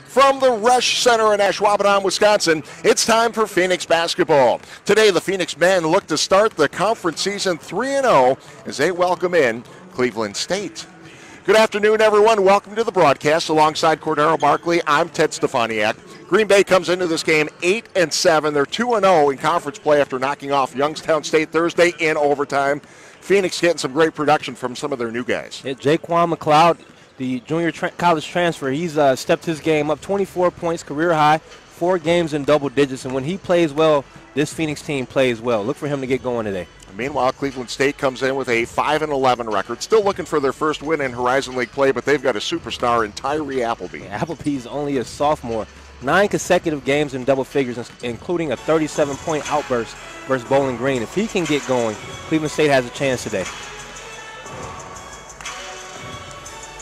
From the Resch Center in Ashwaubenon, Wisconsin, it's time for Phoenix basketball. Today, the Phoenix men look to start the conference season 3-0 as they welcome in Cleveland State. Good afternoon, everyone. Welcome to the broadcast. Alongside Cordero Barkley, I'm Ted Stefaniak. Green Bay comes into this game 8-7. They're 2-0 in conference play after knocking off Youngstown State Thursday in overtime. Phoenix getting some great production from some of their new guys. Yeah, Jaquan McLeod, the junior college transfer, he's stepped his game up, 24 points, career high, 4 games in double digits. And when he plays well, this Phoenix team plays well. Look for him to get going today. Meanwhile, Cleveland State comes in with a 5-11 record, still looking for their first win in Horizon League play, but they've got a superstar in Tyree Appleby. Yeah, Appleby's only a sophomore. 9 consecutive games in double figures, including a 37-point outburst versus Bowling Green. If he can get going, Cleveland State has a chance today.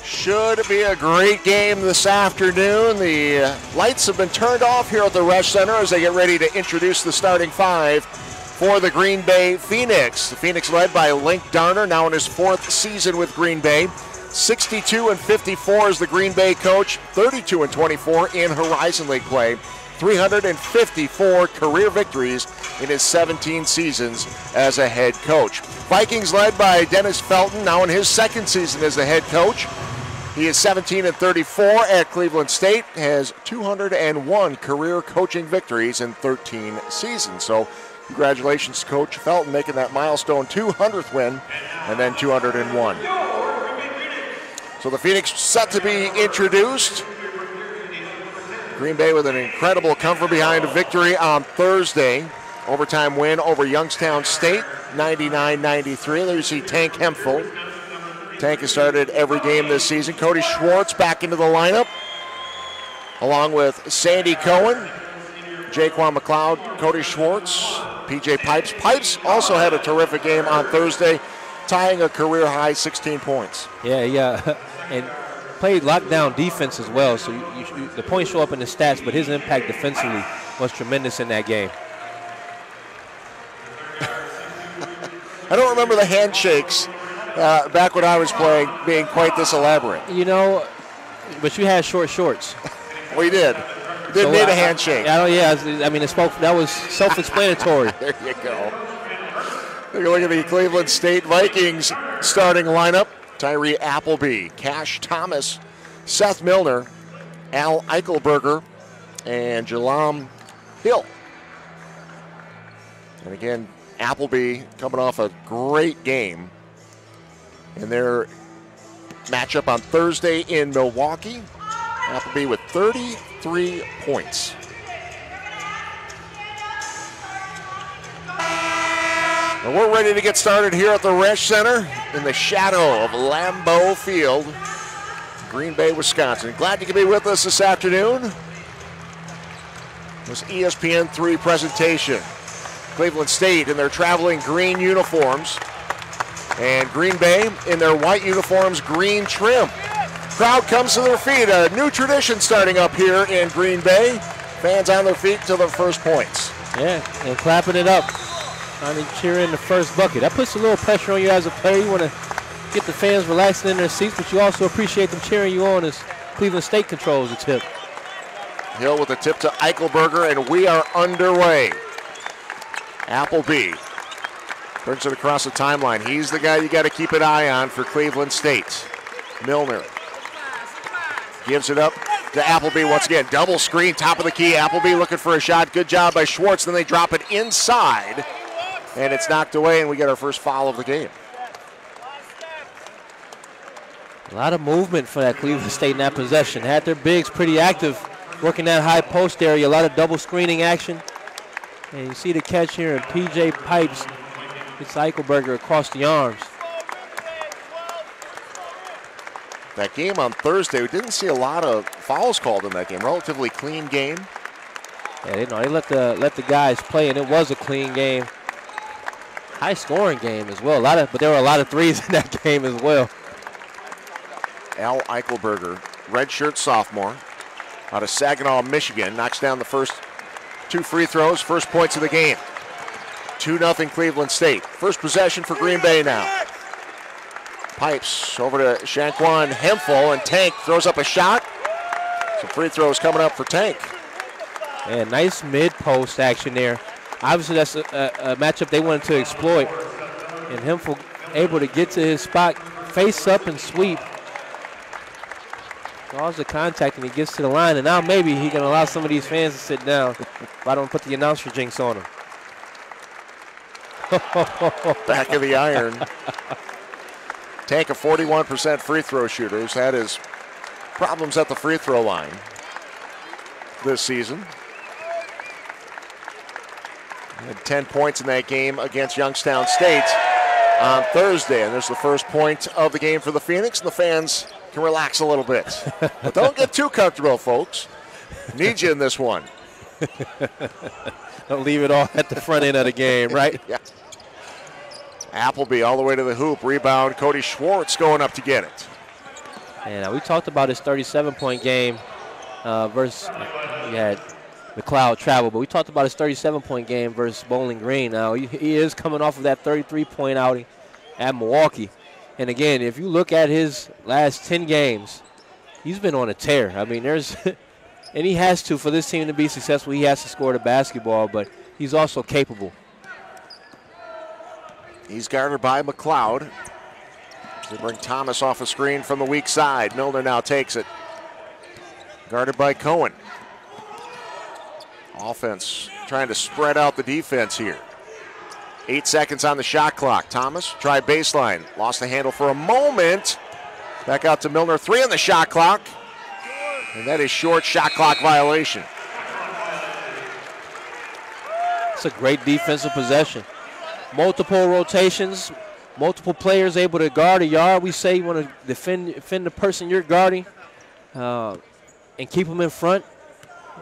Should be a great game this afternoon. The lights have been turned off here at the Resch Center as they get ready to introduce the starting 5 for the Green Bay Phoenix. The Phoenix led by Link Darner, now in his 4th season with Green Bay. 62-54 is the Green Bay coach, 32-24 in Horizon League play. 354 career victories in his 17 seasons as a head coach. Vikings led by Dennis Felton, now in his 2nd season as a head coach. He is 17-34 at Cleveland State, has 201 career coaching victories in 13 seasons. So congratulations, Coach Felton, making that milestone 200th win and then 201. So the Phoenix set to be introduced. Green Bay with an incredible come from behind victory on Thursday. Overtime win over Youngstown State, 99-93. There you see Tank Hemphill. Tank has started every game this season. Cody Schwartz back into the lineup, along with Sandy Cohen, Jaquan McLeod, Cody Schwartz, PJ Pipes. Pipes also had a terrific game on Thursday, tying a career-high 16 points. Yeah, and played lockdown defense as well, so the points show up in the stats, but his impact defensively was tremendous in that game. I don't remember the handshakes back when I was playing being quite this elaborate. You know, but you had short shorts. We did. Didn't need a handshake. I mean, that was self-explanatory. There you go. Take a look at the Cleveland State Vikings starting lineup. Tyree Appleby, Cash Thomas, Seth Milner, Al Eichelberger, and Jalam Hill. And again, Appleby coming off a great game in their matchup on Thursday in Milwaukee. Appleby with 33 points. And we're ready to get started here at the Resch Center in the shadow of Lambeau Field, Green Bay, Wisconsin. Glad you can be with us this afternoon. This ESPN3 presentation. Cleveland State in their traveling green uniforms, and Green Bay in their white uniforms, green trim. Crowd comes to their feet. A new tradition starting up here in Green Bay. Fans on their feet till their first points. Yeah, and clapping it up. Trying to cheer in the first bucket. That puts a little pressure on you as a player. You want to get the fans relaxing in their seats, but you also appreciate them cheering you on as Cleveland State controls the tip. Hill with the tip to Eichelberger, and we are underway. Appleby brings it across the timeline. He's the guy you got to keep an eye on for Cleveland State. Milner gives it up to Appleby once again. Double screen, top of the key. Appleby looking for a shot. Good job by Schwartz. Then they drop it inside, and it's knocked away, and we get our first foul of the game. A lot of movement for that Cleveland State in that possession. Had their bigs pretty active, working that high post area. A lot of double screening action. And you see the catch here, and PJ Pipes gets Eichelberger across the arms. That game on Thursday, we didn't see a lot of fouls called in that game. Relatively clean game. Yeah, they let the guys play, and it was a clean game. High scoring game as well. But there were a lot of threes in that game as well. Al Eichelberger, redshirt sophomore, out of Saginaw, Michigan, knocks down the first 2 free throws, first points of the game. 2-0 Cleveland State. First possession for Green Bay now. Pipes over to Jaquan Hemphill, and Tank throws up a shot. Some free throws coming up for Tank. Yeah, nice mid-post action there. Obviously, that's a matchup they wanted to exploit. And him able to get to his spot, face up and sweep. Draws the contact and he gets to the line. And now maybe he can allow some of these fans to sit down if I don't put the announcer jinx on him. Back of the iron. Tank, a 41% free throw shooter, who's had his problems at the free throw line this season. He had 10 points in that game against Youngstown State on Thursday, and there's the first point of the game for the Phoenix, and the fans can relax a little bit. But don't get too comfortable, folks. Need you in this one. Don't leave it all at the front end of the game, right? Yeah. Appleby all the way to the hoop. Rebound, Cody Schwartz going up to get it. And we talked about his 37-point game versus you had McLeod travel, but we talked about his 37-point game versus Bowling Green. Now, he is coming off of that 33-point outing at Milwaukee. And, again, if you look at his last 10 games, he's been on a tear. I mean, there's – and he has to. For this team to be successful, he has to score the basketball, but he's also capable. He's guarded by McLeod. They bring Thomas off a screen from the weak side. Milner now takes it. Guarded by Cohen. Offense trying to spread out the defense here. 8 seconds on the shot clock. Thomas tried baseline. Lost the handle for a moment. Back out to Milner. 3 on the shot clock. And that is short shot clock violation. It's a great defensive possession. Multiple rotations, multiple players able to guard a yard. We say you want to defend the person you're guarding and keep them in front.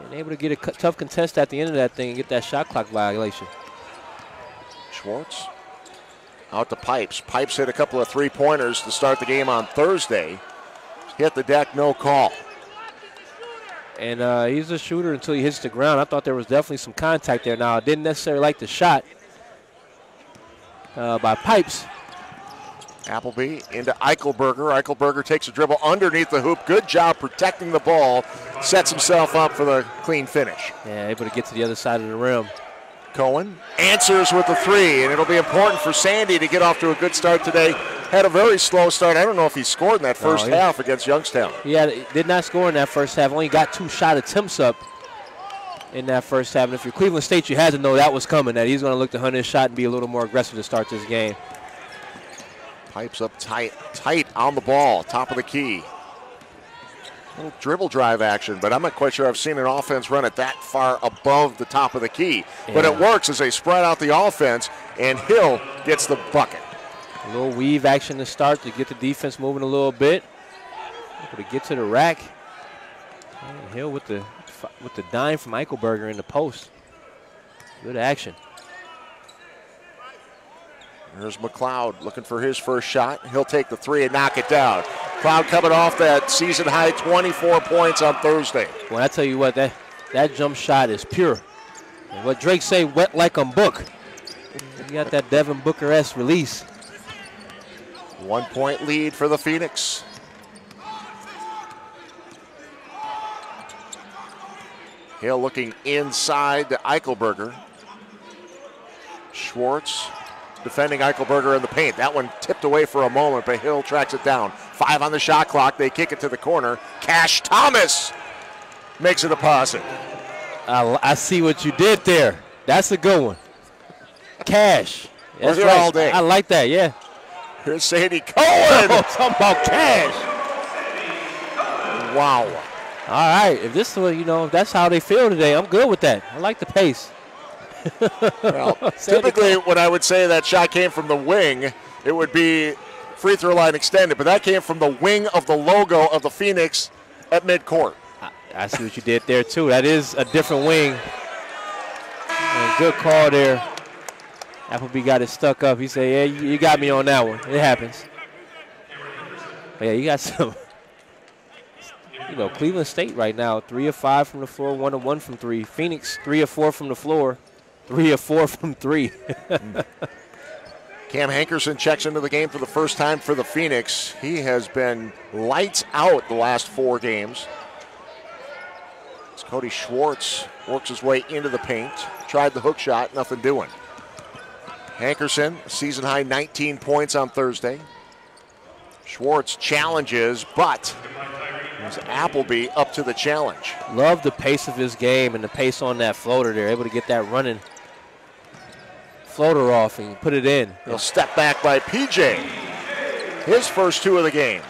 And able to get a tough contest at the end of that thing and get that shot clock violation. Schwartz out to Pipes. Pipes hit a couple of three-pointers to start the game on Thursday. Hit the deck, no call. And he's a shooter until he hits the ground. I thought there was definitely some contact there. Now, I didn't necessarily like the shot by Pipes. Appleby into Eichelberger. Eichelberger takes a dribble underneath the hoop. Good job protecting the ball. Sets himself up for the clean finish. Yeah, able to get to the other side of the rim. Cohen answers with the 3, and it'll be important for Sandy to get off to a good start today. Had a very slow start. I don't know if he scored in that first half against Youngstown. Yeah, did not score in that first half. Only got 2 shot attempts up in that first half. And if you're Cleveland State, you had to know that was coming, that he's going to look to hunt his shot and be a little more aggressive to start this game. Pipes up tight on the ball, top of the key. A little dribble drive action, but I'm not quite sure I've seen an offense run it that far above the top of the key. Yeah. But it works as they spread out the offense, and Hill gets the bucket. A little weave action to start to get the defense moving a little bit. Able to get to the rack. And Hill with the dime from Eichelberger in the post. Good action. There's McLeod looking for his first shot. He'll take the 3 and knock it down. McLeod coming off that season-high 24 points on Thursday. Well, I tell you what, that jump shot is pure. And what Drake say, wet like a book. You got that Devin Booker-esque release. 1 point lead for the Phoenix. Hill looking inside to Eichelberger. Schwartz defending Eichelberger in the paint. That one tipped away for a moment, but Hill tracks it down. 5 on the shot clock. They kick it to the corner. Cash Thomas makes a deposit. I see what you did there. That's a good one. Cash. That's right. All day. I like that, yeah. Here's Sandy Cohen. Oh, talking about Cash. Wow. All right. If this is, if that's how they feel today, I'm good with that. I like the pace. Well, typically when I would say that shot came from the wing, it would be free throw line extended, but that came from the wing of the logo of the Phoenix at midcourt. I see what you did there, too. That is a different wing. And good call there. Appleby got it stuck up. He said, yeah, you got me on that one. It happens. But, yeah, you got some, Cleveland State right now, 3 of 5 from the floor, 1 of 1 from 3. Phoenix, 3 of 4 from the floor, 3 of 4 from 3. Cam Hankerson checks into the game for the first time for the Phoenix. He has been lights out the last 4 games. As Cody Schwartz works his way into the paint. Tried the hook shot, nothing doing. Hankerson, season high 19 points on Thursday. Schwartz challenges, but there's Appleby up to the challenge. Love the pace of his game and the pace on that floater there. Able to get that running floater off and put it in. He'll step back by PJ. His first 2 of the game.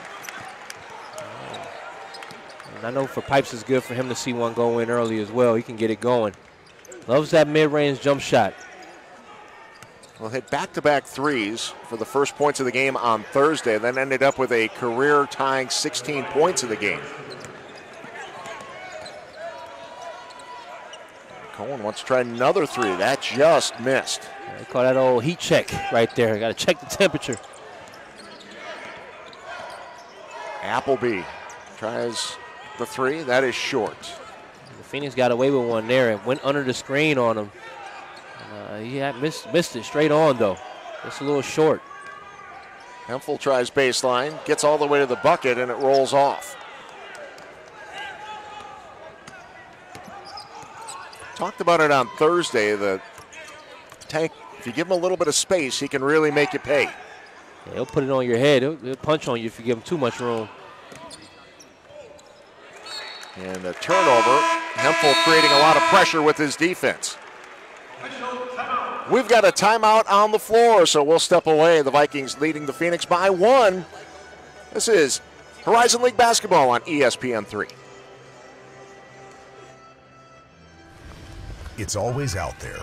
And I know for Pipes it's good for him to see one go in early as well. He can get it going. Loves that mid-range jump shot. Well, hit back-to-back threes for the first points of the game on Thursday, then ended up with a career-tying 16 points of the game. Cohen wants to try another 3. That just missed. They call that old heat check right there. Got to check the temperature. Appleby tries the 3. That is short. The Phoenix got away with one there and went under the screen on him. He had missed it straight on, though. Just a little short. Hemphill tries baseline, gets all the way to the bucket, and it rolls off. Talked about it on Thursday. The Tank, if you give him a little bit of space, he can really make you pay. Yeah, he'll put it on your head. He'll punch on you if you give him too much room. And a turnover. Hemphill creating a lot of pressure with his defense. We've got a timeout on the floor, so we'll step away. The Vikings leading the Phoenix by 1. This is Horizon League basketball on ESPN3. It's always out there.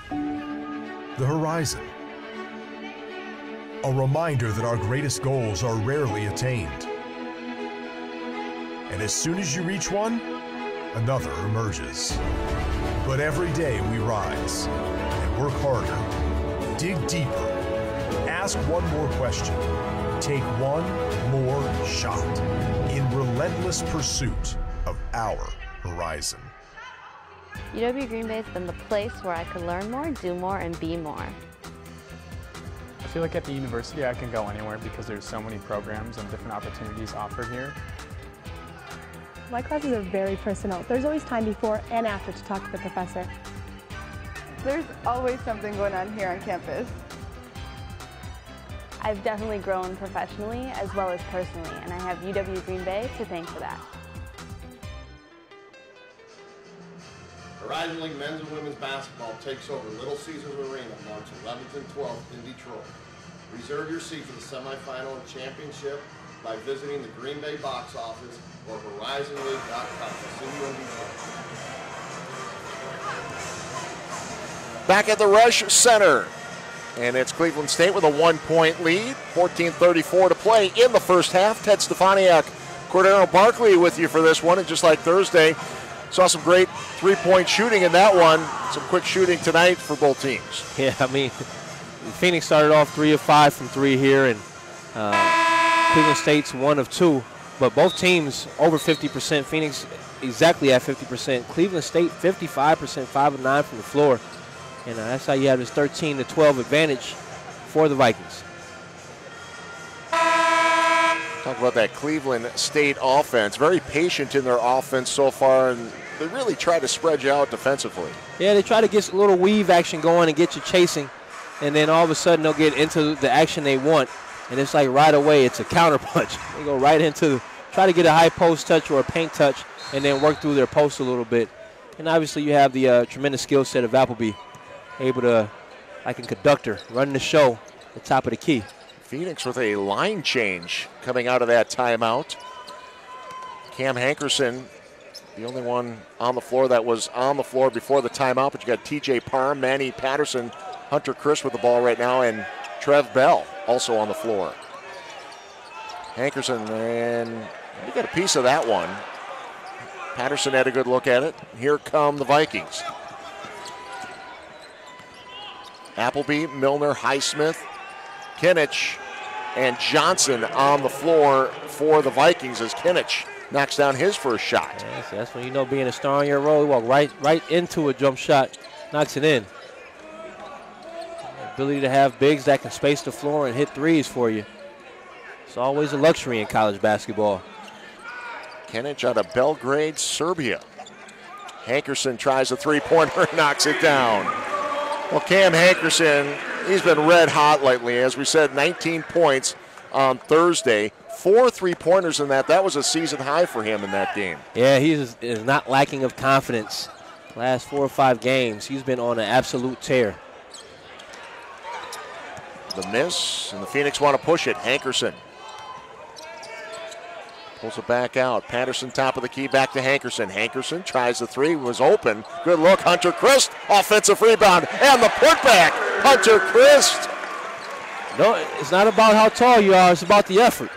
The horizon. A reminder that our greatest goals are rarely attained. And as soon as you reach one, another emerges. But every day we rise and work harder, dig deeper, ask one more question, take one more shot in relentless pursuit of our horizon. UW Green Bay has been the place where I could learn more, do more, and be more. I feel like at the university I can go anywhere because there's so many programs and different opportunities offered here. My classes are very personal. There's always time before and after to talk to the professor. There's always something going on here on campus. I've definitely grown professionally as well as personally, and I have UW Green Bay to thank for that. Horizon League men's and women's basketball takes over Little Caesars Arena March 11th and 12th in Detroit. Reserve your seat for the semifinal and championship by visiting the Green Bay box office or horizonleague.com. See you in Detroit. Back at the Rush Center. And it's Cleveland State with a 1-point lead. 14:34 to play in the first half. Ted Stefaniak, Cordero Barkley with you for this one. And just like Thursday, saw some great three-point shooting in that one. Some quick shooting tonight for both teams. Yeah, I mean, Phoenix started off 3 of 5 from 3 here, and Cleveland State's 1 of 2. But both teams over 50%. Phoenix exactly at 50%. Cleveland State 55%, 5 of 9 from the floor. And that's how you have this 13-12 advantage for the Vikings. Talk about that Cleveland State offense. Very patient in their offense so far, and they really try to spread you out defensively. Yeah, they try to get a little weave action going and get you chasing, and then all of a sudden they'll get into the action they want, and it's like right away it's a counter punch. They go right into, try to get a high post touch or a paint touch, and then work through their post a little bit. And obviously you have the tremendous skill set of Appleby, able to, like a conductor, running the show at the top of the key. Phoenix with a line change coming out of that timeout. Cam Hankerson, the only one on the floor that was on the floor before the timeout, but you got TJ Parham, Manny Patterson, Hunter Chris with the ball right now, and Trev Bell also on the floor. Hankerson, and you got a piece of that one. Patterson had a good look at it. Here come the Vikings. Appleby, Milner, Highsmith, Kinich, and Johnson on the floor for the Vikings as Kinich knocks down his first shot. Yeah, so that's when you know being a star on your roll. You walk right into a jump shot, knocks it in. Ability to have bigs that can space the floor and hit threes for you. It's always a luxury in college basketball. Kinich out of Belgrade, Serbia. Hankerson tries a three-pointer and knocks it down. Well, Cam Hankerson, he's been red hot lately. As we said, 19 points on Thursday. 4 3-pointers in that. That was a season high for him in that game. Yeah, he is not lacking of confidence. Last 4 or 5 games, he's been on an absolute tear. The miss, and the Phoenix want to push it. Hankerson pulls it back out. Patterson top of the key, back to Hankerson. Hankerson tries the three, was open. Good look, Hunter Christ, offensive rebound, and the putback. Hunter Christ. No, it's not about how tall you are, it's about the effort.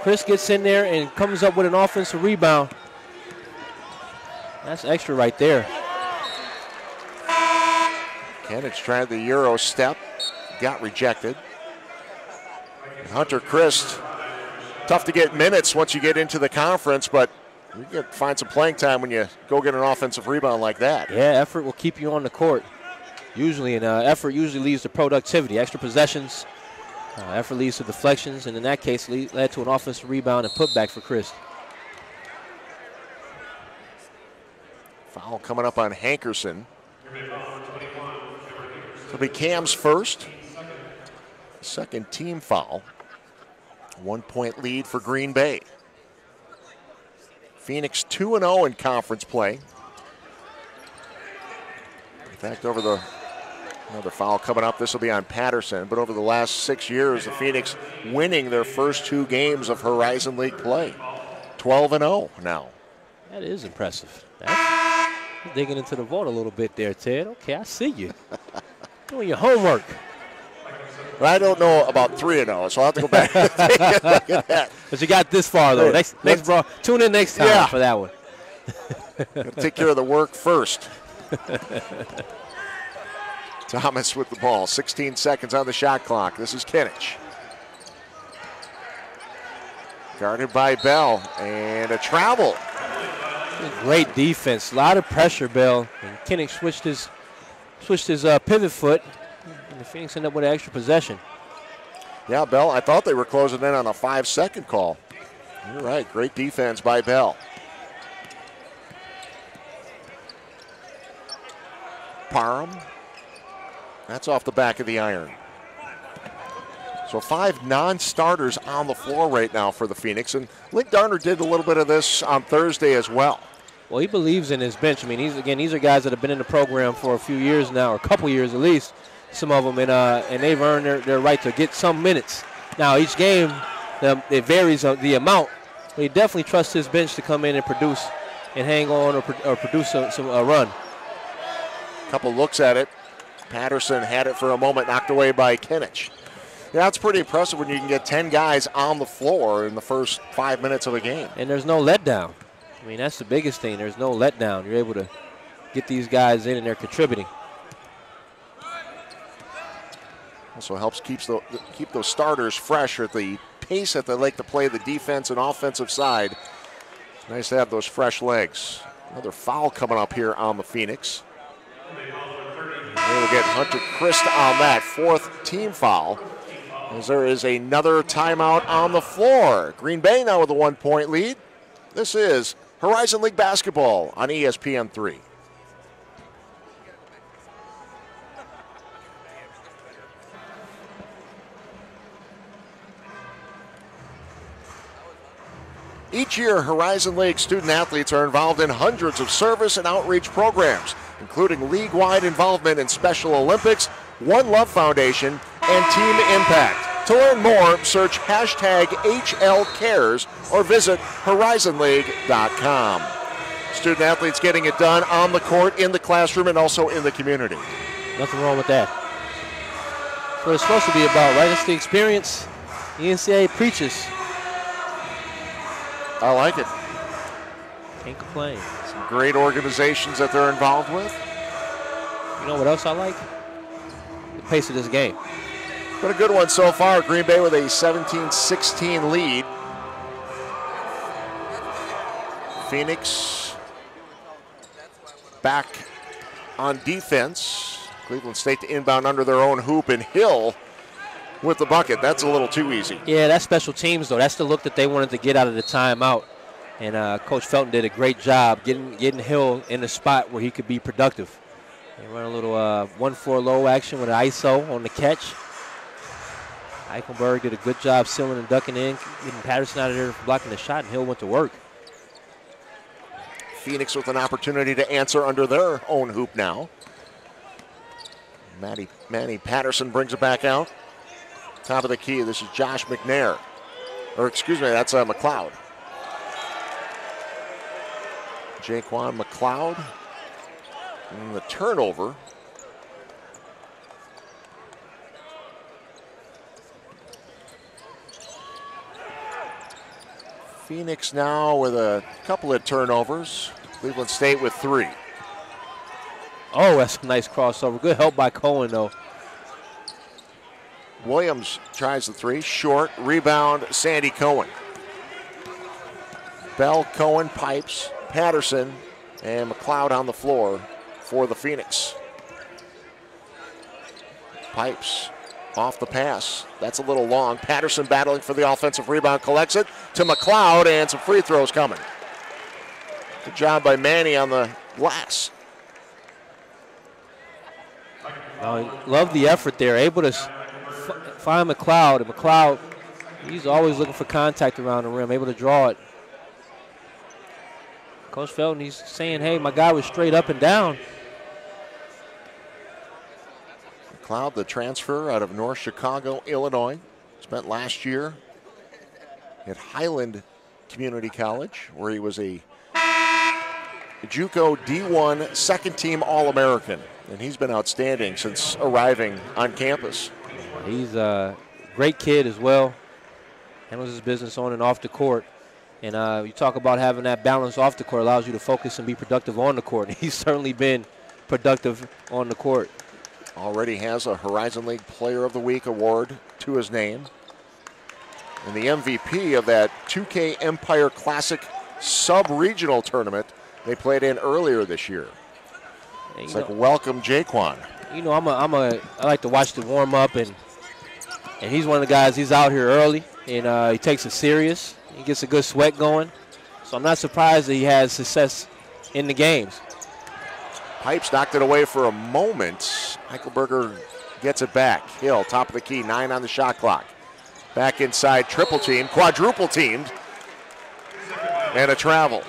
Chris gets in there and comes up with an offensive rebound. That's extra right there. Kenich tried the Euro step, got rejected. And Hunter Christ, tough to get minutes once you get into the conference, but you can find some playing time when you go get an offensive rebound like that. Yeah, effort will keep you on the court. Usually, and effort usually leads to productivity. Extra possessions, effort leads to deflections, and in that case, led to an offensive rebound and putback for Chris. Foul coming up on Hankerson. It'll be Cam's first. Second team foul. 1-point lead for Green Bay. Phoenix 2-0 in conference play. In fact, another foul coming up. This will be on Patterson. But over the last 6 years, the Phoenix winning their first 2 games of Horizon League play. 12-0 now. That is impressive. You're digging into the vault a little bit there, Ted. Okay, I see you. Doing your homework. But I don't know about 3-0, so I'll have to go back and take a look at that. But you got this far, though. Next bro, tune in next time for that one. Gotta take care of the work first. Thomas with the ball. 16 seconds on the shot clock. This is Kenich. Guarded by Bell. And a travel. Great defense. A lot of pressure, Bell. And Kenich switched his pivot foot. And the Phoenix ended up with an extra possession. Yeah, Bell, I thought they were closing in on a 5-second call. You're right. Great defense by Bell. Parham. That's off the back of the iron. So 5 non-starters on the floor right now for the Phoenix. And Link Darner did a little bit of this on Thursday as well. Well, he believes in his bench. I mean, these are guys that have been in the program for a few years now, or a couple years at least, some of them, and they've earned their right to get some minutes. Now, each game, it varies the amount, but he definitely trusts his bench to come in and produce and hang on or produce a run. Couple looks at it. Patterson had it for a moment, knocked away by Kenich. Yeah, that's pretty impressive when you can get 10 guys on the floor in the first 5 minutes of a game. And there's no letdown. I mean, that's the biggest thing. There's no letdown. You're able to get these guys in and they're contributing. Also helps keep those starters fresh at the pace that they like to play the defense and offensive side. Nice to have those fresh legs. Another foul coming up here on the Phoenix. They will get Hunter Christ on that 4th team foul, as there is another timeout on the floor. Green Bay now with a 1-point lead. This is Horizon League basketball on ESPN3. Each year, Horizon League student athletes are involved in hundreds of service and outreach programs, including league-wide involvement in Special Olympics, One Love Foundation, and Team Impact. To learn more, search #HLCares or visit horizonleague.com. Student athletes getting it done on the court, in the classroom, and also in the community. Nothing wrong with that. That's what it's supposed to be about, right? It's the experience the NCAA preaches. I like it. Can't complain. Some great organizations that they're involved with. You know what else I like? The pace of this game. Been a good one so far. Green Bay with a 17-16 lead. Phoenix back on defense. Cleveland State to inbound under their own hoop, and Hill with the bucket. That's a little too easy. Yeah, that's special teams, though. That's the look that they wanted to get out of the timeout. And Coach Felton did a great job getting Hill in the spot where he could be productive. They run a little 1-4 low action with an ISO on the catch. Eichelberg did a good job sealing and ducking in, getting Patterson out of there blocking the shot, and Hill went to work. Phoenix with an opportunity to answer under their own hoop now. Manny Patterson brings it back out. Top of the key, this is Josh McNair. Or excuse me, that's McLeod. Jaquan McLeod. And the turnover. Phoenix now with a couple of turnovers. Cleveland State with 3. Oh, that's a nice crossover. Good help by Cohen, though. Williams tries the 3. Short. Rebound, Sandy Cohen. Bell, Cohen, Pipes, Patterson, and McLeod on the floor for the Phoenix. Pipes off the pass. That's a little long. Patterson battling for the offensive rebound, collects it to McLeod, and some free throws coming. Good job by Manny on the glass. Love the effort there. Able to find McLeod. And McLeod, he's always looking for contact around the rim, able to draw it. Coach Felton, he's saying, hey, my guy was straight up and down. McLeod, the transfer out of North Chicago, Illinois. Spent last year at Highland Community College, where he was a JUCO D1 second-team All-American. And he's been outstanding since arriving on campus. He's a great kid as well. Handles his business on and off the court. And you talk about having that balance off the court, allows you to focus and be productive on the court. He's certainly been productive on the court. Already has a Horizon League Player of the Week award to his name. And the MVP of that 2K Empire Classic sub-regional tournament they played in earlier this year. It's like, welcome Jaquan. You know, I like to watch the warm up, and he's one of the guys. He's out here early, and he takes it serious. He gets a good sweat going, so I'm not surprised that he has success in the games. Pipes knocked it away for a moment. Eichelberger gets it back. Hill, top of the key, 9 on the shot clock. Back inside, triple team, quadruple teamed, and a travel.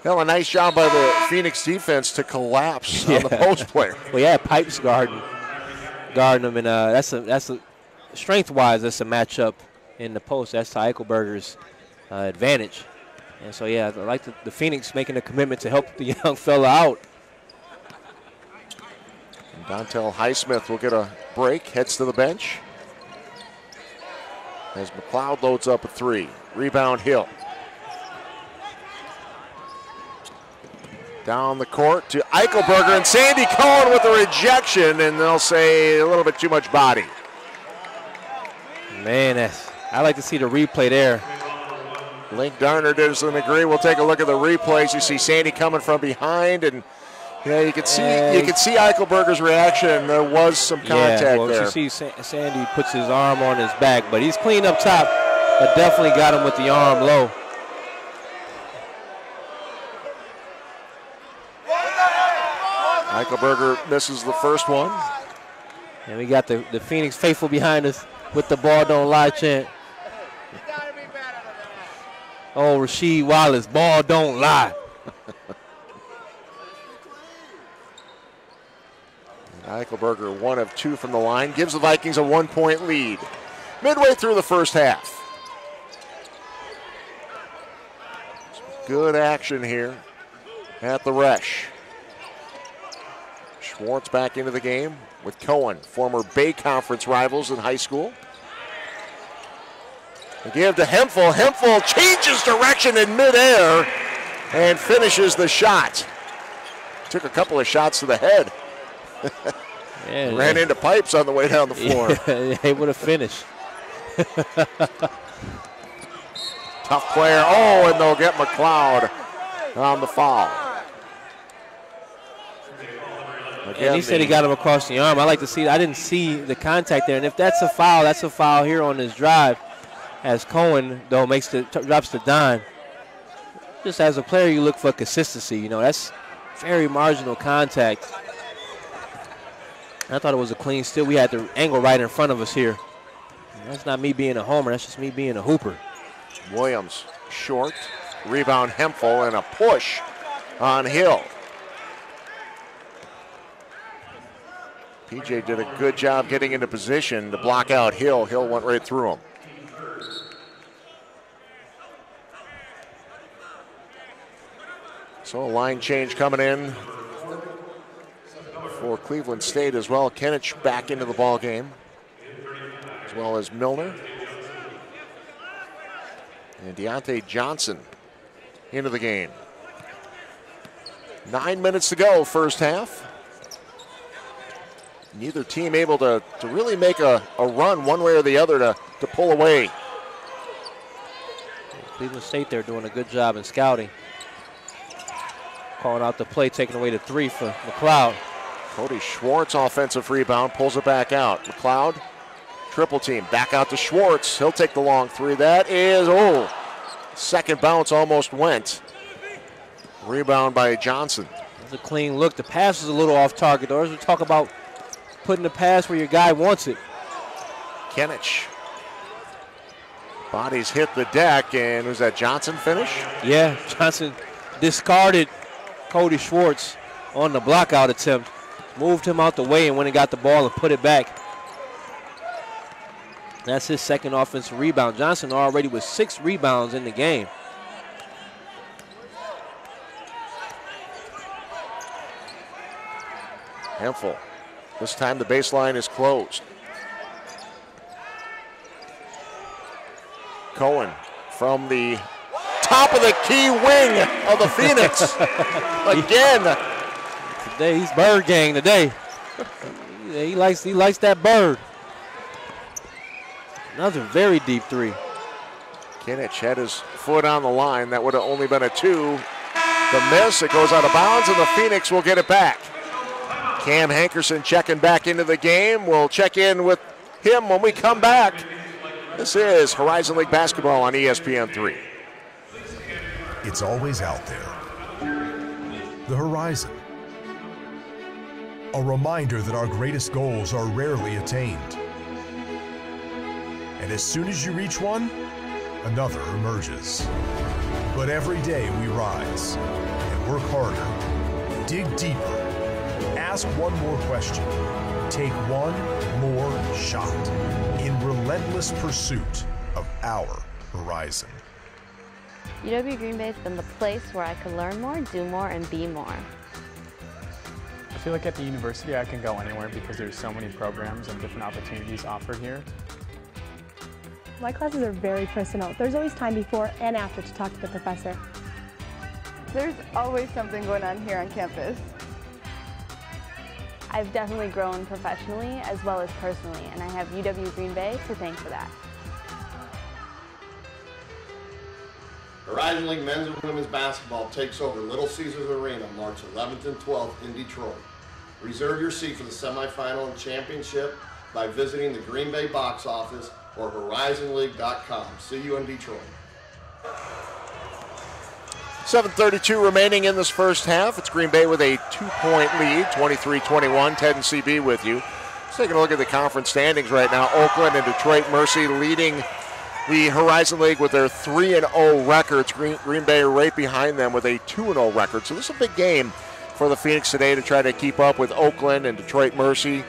Well, a nice job by the Phoenix defense to collapse on the post player. Well, yeah, Pipes guarding him, and that's a strength-wise, that's a matchup in the post. That's to Eichelberger's advantage. And so, yeah, I like the Phoenix making a commitment to help the young fella out. And Dontel Highsmith will get a break, heads to the bench. As McLeod loads up a 3. Rebound Hill. Down the court to Eichelberger, and Sandy Cohen with a rejection, and they'll say a little bit too much body. Man, I like to see the replay there. Link Darner doesn't agree. We'll take a look at the replays. You see Sandy coming from behind, and yeah, you can see Eichelberger's reaction. There was some contact there. You see Sandy puts his arm on his back, but he's clean up top, but definitely got him with the arm low. Eichelberger misses the first one. And we got the Phoenix faithful behind us with the ball don't lie chant. Oh, Rasheed Wallace, ball don't lie. Eichelberger 1 of 2 from the line, gives the Vikings a 1-point lead. Midway through the first half. Good action here at the Resch. Schwartz back into the game with Cohen, former Bay Conference rivals in high school. They give to Hemphill. Hemphill changes direction in midair and finishes the shot. Took a couple of shots to the head. Ran into Pipes on the way down the floor. Able to finish. Tough player. Oh, and they'll get McLeod on the foul. And he said he got him across the arm. I like to see, I didn't see the contact there. And if that's a foul here on this drive. As Cohen, though, drops the dime. Just as a player, you look for consistency. You know, that's very marginal contact. I thought it was a clean steal. We had the angle right in front of us here. And that's not me being a homer. That's just me being a hooper. Williams short. Rebound Hemphill and a push on Hill. PJ did a good job getting into position to block out Hill. Hill went right through him. So a line change coming in for Cleveland State as well. Kenich back into the ball game, as well as Milner. And Deontay Johnson into the game. 9 minutes to go, first half. Neither team able to really make a run one way or the other to pull away. Cleveland State, they're doing a good job in scouting. Calling out the play, taking away the 3 for McLeod. Cody Schwartz, offensive rebound, pulls it back out. McLeod, triple team, back out to Schwartz. He'll take the long 3. That is, second bounce almost went. Rebound by Johnson. That's a clean look. The pass is a little off target, though. As we talk about putting the pass where your guy wants it. Kenich. Bodies hit the deck, and was that Johnson finish? Yeah, Johnson discarded Cody Schwartz on the blockout attempt. Moved him out the way and went and got the ball and put it back. That's his second offensive rebound. Johnson already with 6 rebounds in the game. Hemphill. This time the baseline is closed. Cohen from the top of the key wing of the Phoenix. Again. Today he's bird gang today. He likes that bird. Another very deep 3. Kenich had his foot on the line. That would have only been a 2. The miss, it goes out of bounds, and the Phoenix will get it back. Cam Hankerson checking back into the game. We'll check in with him when we come back. This is Horizon League basketball on ESPN3. It's always out there. The horizon. A reminder that our greatest goals are rarely attained. And as soon as you reach one, another emerges. But every day we rise and work harder, dig deeper, ask one more question, take one more shot in relentless pursuit of our horizon. UW Green Bay has been the place where I can learn more, do more, and be more. I feel like at the university I can go anywhere because there's so many programs and different opportunities offered here. My classes are very personal. There's always time before and after to talk to the professor. There's always something going on here on campus. I've definitely grown professionally as well as personally, and I have UW Green Bay to thank for that. Horizon League men's and women's basketball takes over Little Caesars Arena March 11th and 12th in Detroit. Reserve your seat for the semifinal and championship by visiting the Green Bay box office or horizonleague.com. See you in Detroit. 7:32 remaining in this first half. It's Green Bay with a 2-point lead, 23-21. Ted and CB with you. Let's take a look at the conference standings right now. Oakland and Detroit Mercy leading the Horizon League with their 3-0 records. Green Bay right behind them with a 2-0 record. So this is a big game for the Phoenix today to try to keep up with Oakland and Detroit Mercy.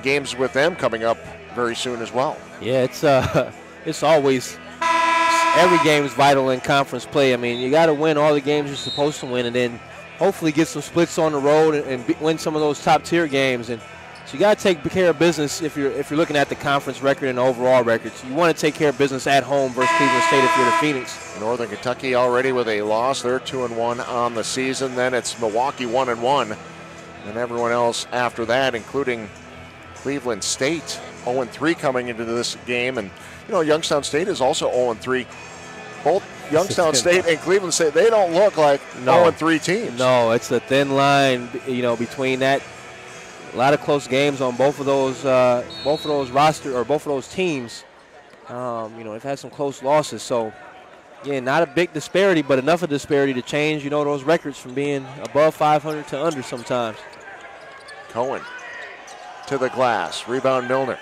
Games with them coming up very soon as well. Yeah, it's always, every game is vital in conference play. I mean, you got to win all the games you're supposed to win, and then hopefully get some splits on the road and win some of those top tier games. And so you got to take care of business if you're looking at the conference record and the overall record. So you want to take care of business at home versus Cleveland State if you're the Phoenix. Northern Kentucky already with a loss. They're 2-1 on the season. Then it's Milwaukee 1-1, and everyone else after that, including Cleveland State 0-3 coming into this game. And you know, Youngstown State is also 0-3. Both Youngstown State and Cleveland State, they don't look like 0-3 teams. No, it's a thin line, you know, between that. A lot of close games on both of those roster or both of those teams. They've had some close losses. So, yeah, not a big disparity, but enough of disparity to change, those records from being above 500 to under sometimes. Cohen to the glass. Rebound Milner.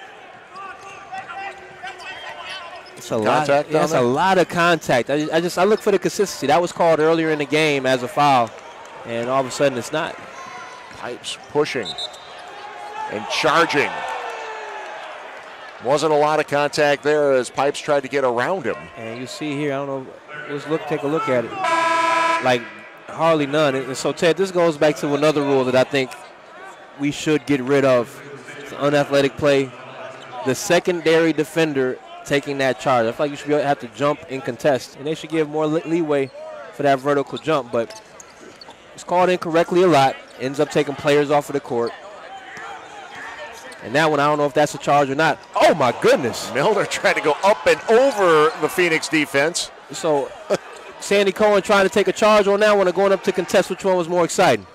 It's a lot. That's a lot of contact. I look for the consistency. That was called earlier in the game as a foul, and all of a sudden it's not. Pipes pushing and charging. Wasn't a lot of contact there as Pipes tried to get around him. And you see here, I don't know, take a look at it. Like, hardly none. And so, Ted, this goes back to another rule that I think we should get rid of. It's unathletic play. The secondary defender taking that charge. I feel like you should have to jump and contest. And they should give more leeway for that vertical jump. But it's called incorrectly a lot. Ends up taking players off of the court. And that one, I don't know if that's a charge or not. Oh, my goodness. Milner trying to go up and over the Phoenix defense. So, Sandy Cohen trying to take a charge on that one or going up to contest. Which one was more exciting?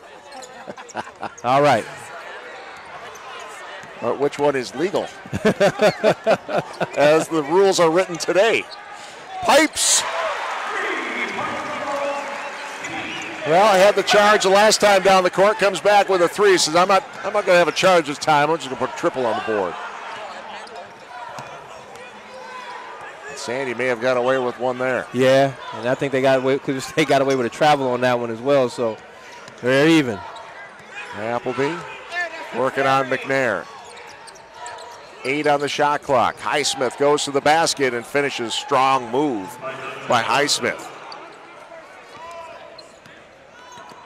All right. Or which one is legal? As the rules are written today. Pipes. Well, I had the charge the last time down the court. Comes back with a three. Says, I'm not going to have a charge this time. I'm just going to put a triple on the board. Sandy may have got away with one there. Yeah, and I think they got away because they got away with a travel on that one as well. So they're even. Appleby working on McNair. 8 on the shot clock. Highsmith goes to the basket and finishes. Strong move by Highsmith.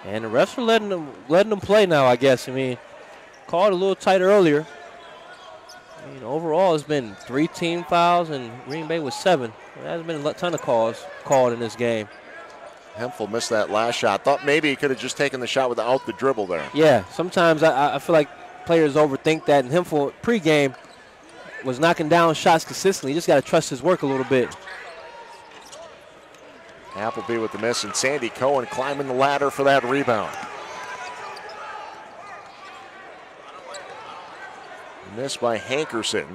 And the refs are letting them play now, I guess. I mean, called a little tight earlier. I mean, overall, it's been 3 team fouls, and Green Bay was 7. There hasn't been a ton of calls called in this game. Hemphill missed that last shot. Thought maybe he could have just taken the shot without the dribble there. Yeah, sometimes I feel like players overthink that, and Hemphill pregame was knocking down shots consistently. You just got to trust his work a little bit. Appleby with the miss, and Sandy Cohen climbing the ladder for that rebound. Missed by Hankerson.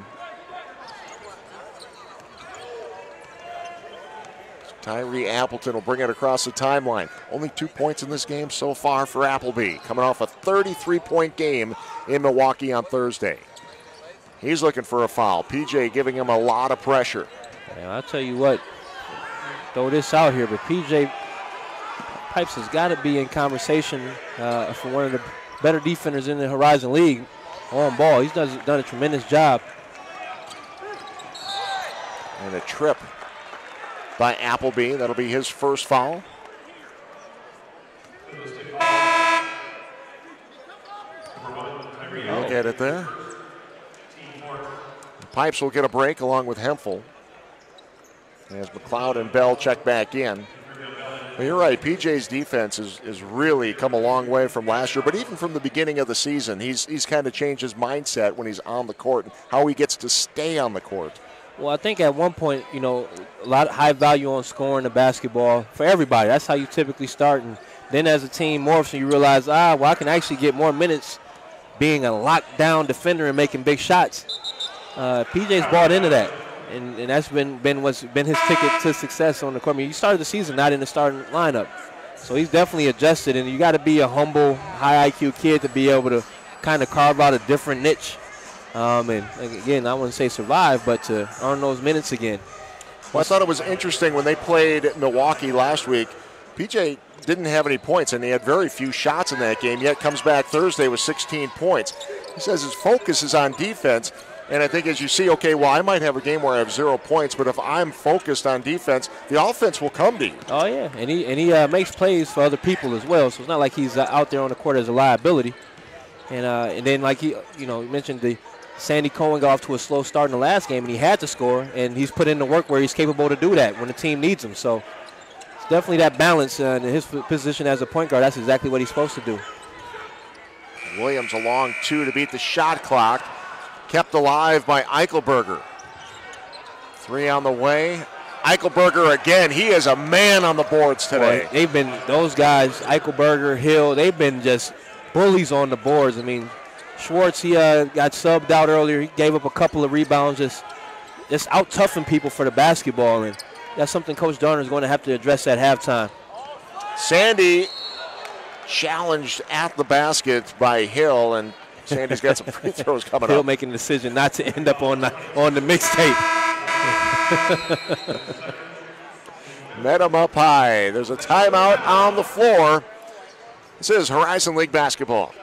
Tyree Appleton will bring it across the timeline. Only 2 points in this game so far for Appleby, coming off a 33-point game in Milwaukee on Thursday. He's looking for a foul. PJ giving him a lot of pressure. Man, I'll tell you what, throw this out here, but PJ Pipes has got to be in conversation for one of the better defenders in the Horizon League on ball. He's done a tremendous job. And a trip by Appleby. That'll be his first foul. Look at it there. Pipes will get a break along with Hemphill as McLeod and Bell check back in. Well, you're right, PJ's defense has really come a long way from last year, but even from the beginning of the season, he's kind of changed his mindset when he's on the court and how he gets to stay on the court. Well, I think at one point, a lot of high value on scoring the basketball for everybody. That's how you typically start. And then as a team morphs and you realize, I can actually get more minutes being a lockdown defender and making big shots. PJ's bought into that. And that's been what's been his ticket to success on the court. I mean, you started the season not in the starting lineup. So he's definitely adjusted, and you got to be a humble, high IQ kid to be able to kind of carve out a different niche. And again, I wouldn't say survive, but to earn those minutes again. Well, I thought it was interesting when they played Milwaukee last week. PJ didn't have any points, and he had very few shots in that game, yet comes back Thursday with 16 points. He says his focus is on defense. And I think as you see, okay, well, I might have a game where I have 0 points, but if I'm focused on defense, the offense will come to you. Oh, yeah, and he makes plays for other people as well, so it's not like he's out there on the court as a liability. And then, like you mentioned the Sandy Cohen got off to a slow start in the last game, and he had to score, and he's put in the work where he's capable to do that when the team needs him. So it's definitely that balance in his position as a point guard. That's exactly what he's supposed to do. Williams a long 2 to beat the shot clock. Kept alive by Eichelberger. 3 on the way. Eichelberger again. He is a man on the boards today. Boy, they've been, those guys, Eichelberger, Hill, they've been just bullies on the boards. I mean, Schwartz, he got subbed out earlier. He gave up a couple of rebounds. Just just out-toughing people for the basketball, and that's something Coach Darner is going to have to address at halftime. Sandy challenged at the basket by Hill, and Sandy's got some free throws coming Hill up. making the decision not to end up on the mixtape. Met him up high. There's a timeout on the floor. This is Horizon League basketball.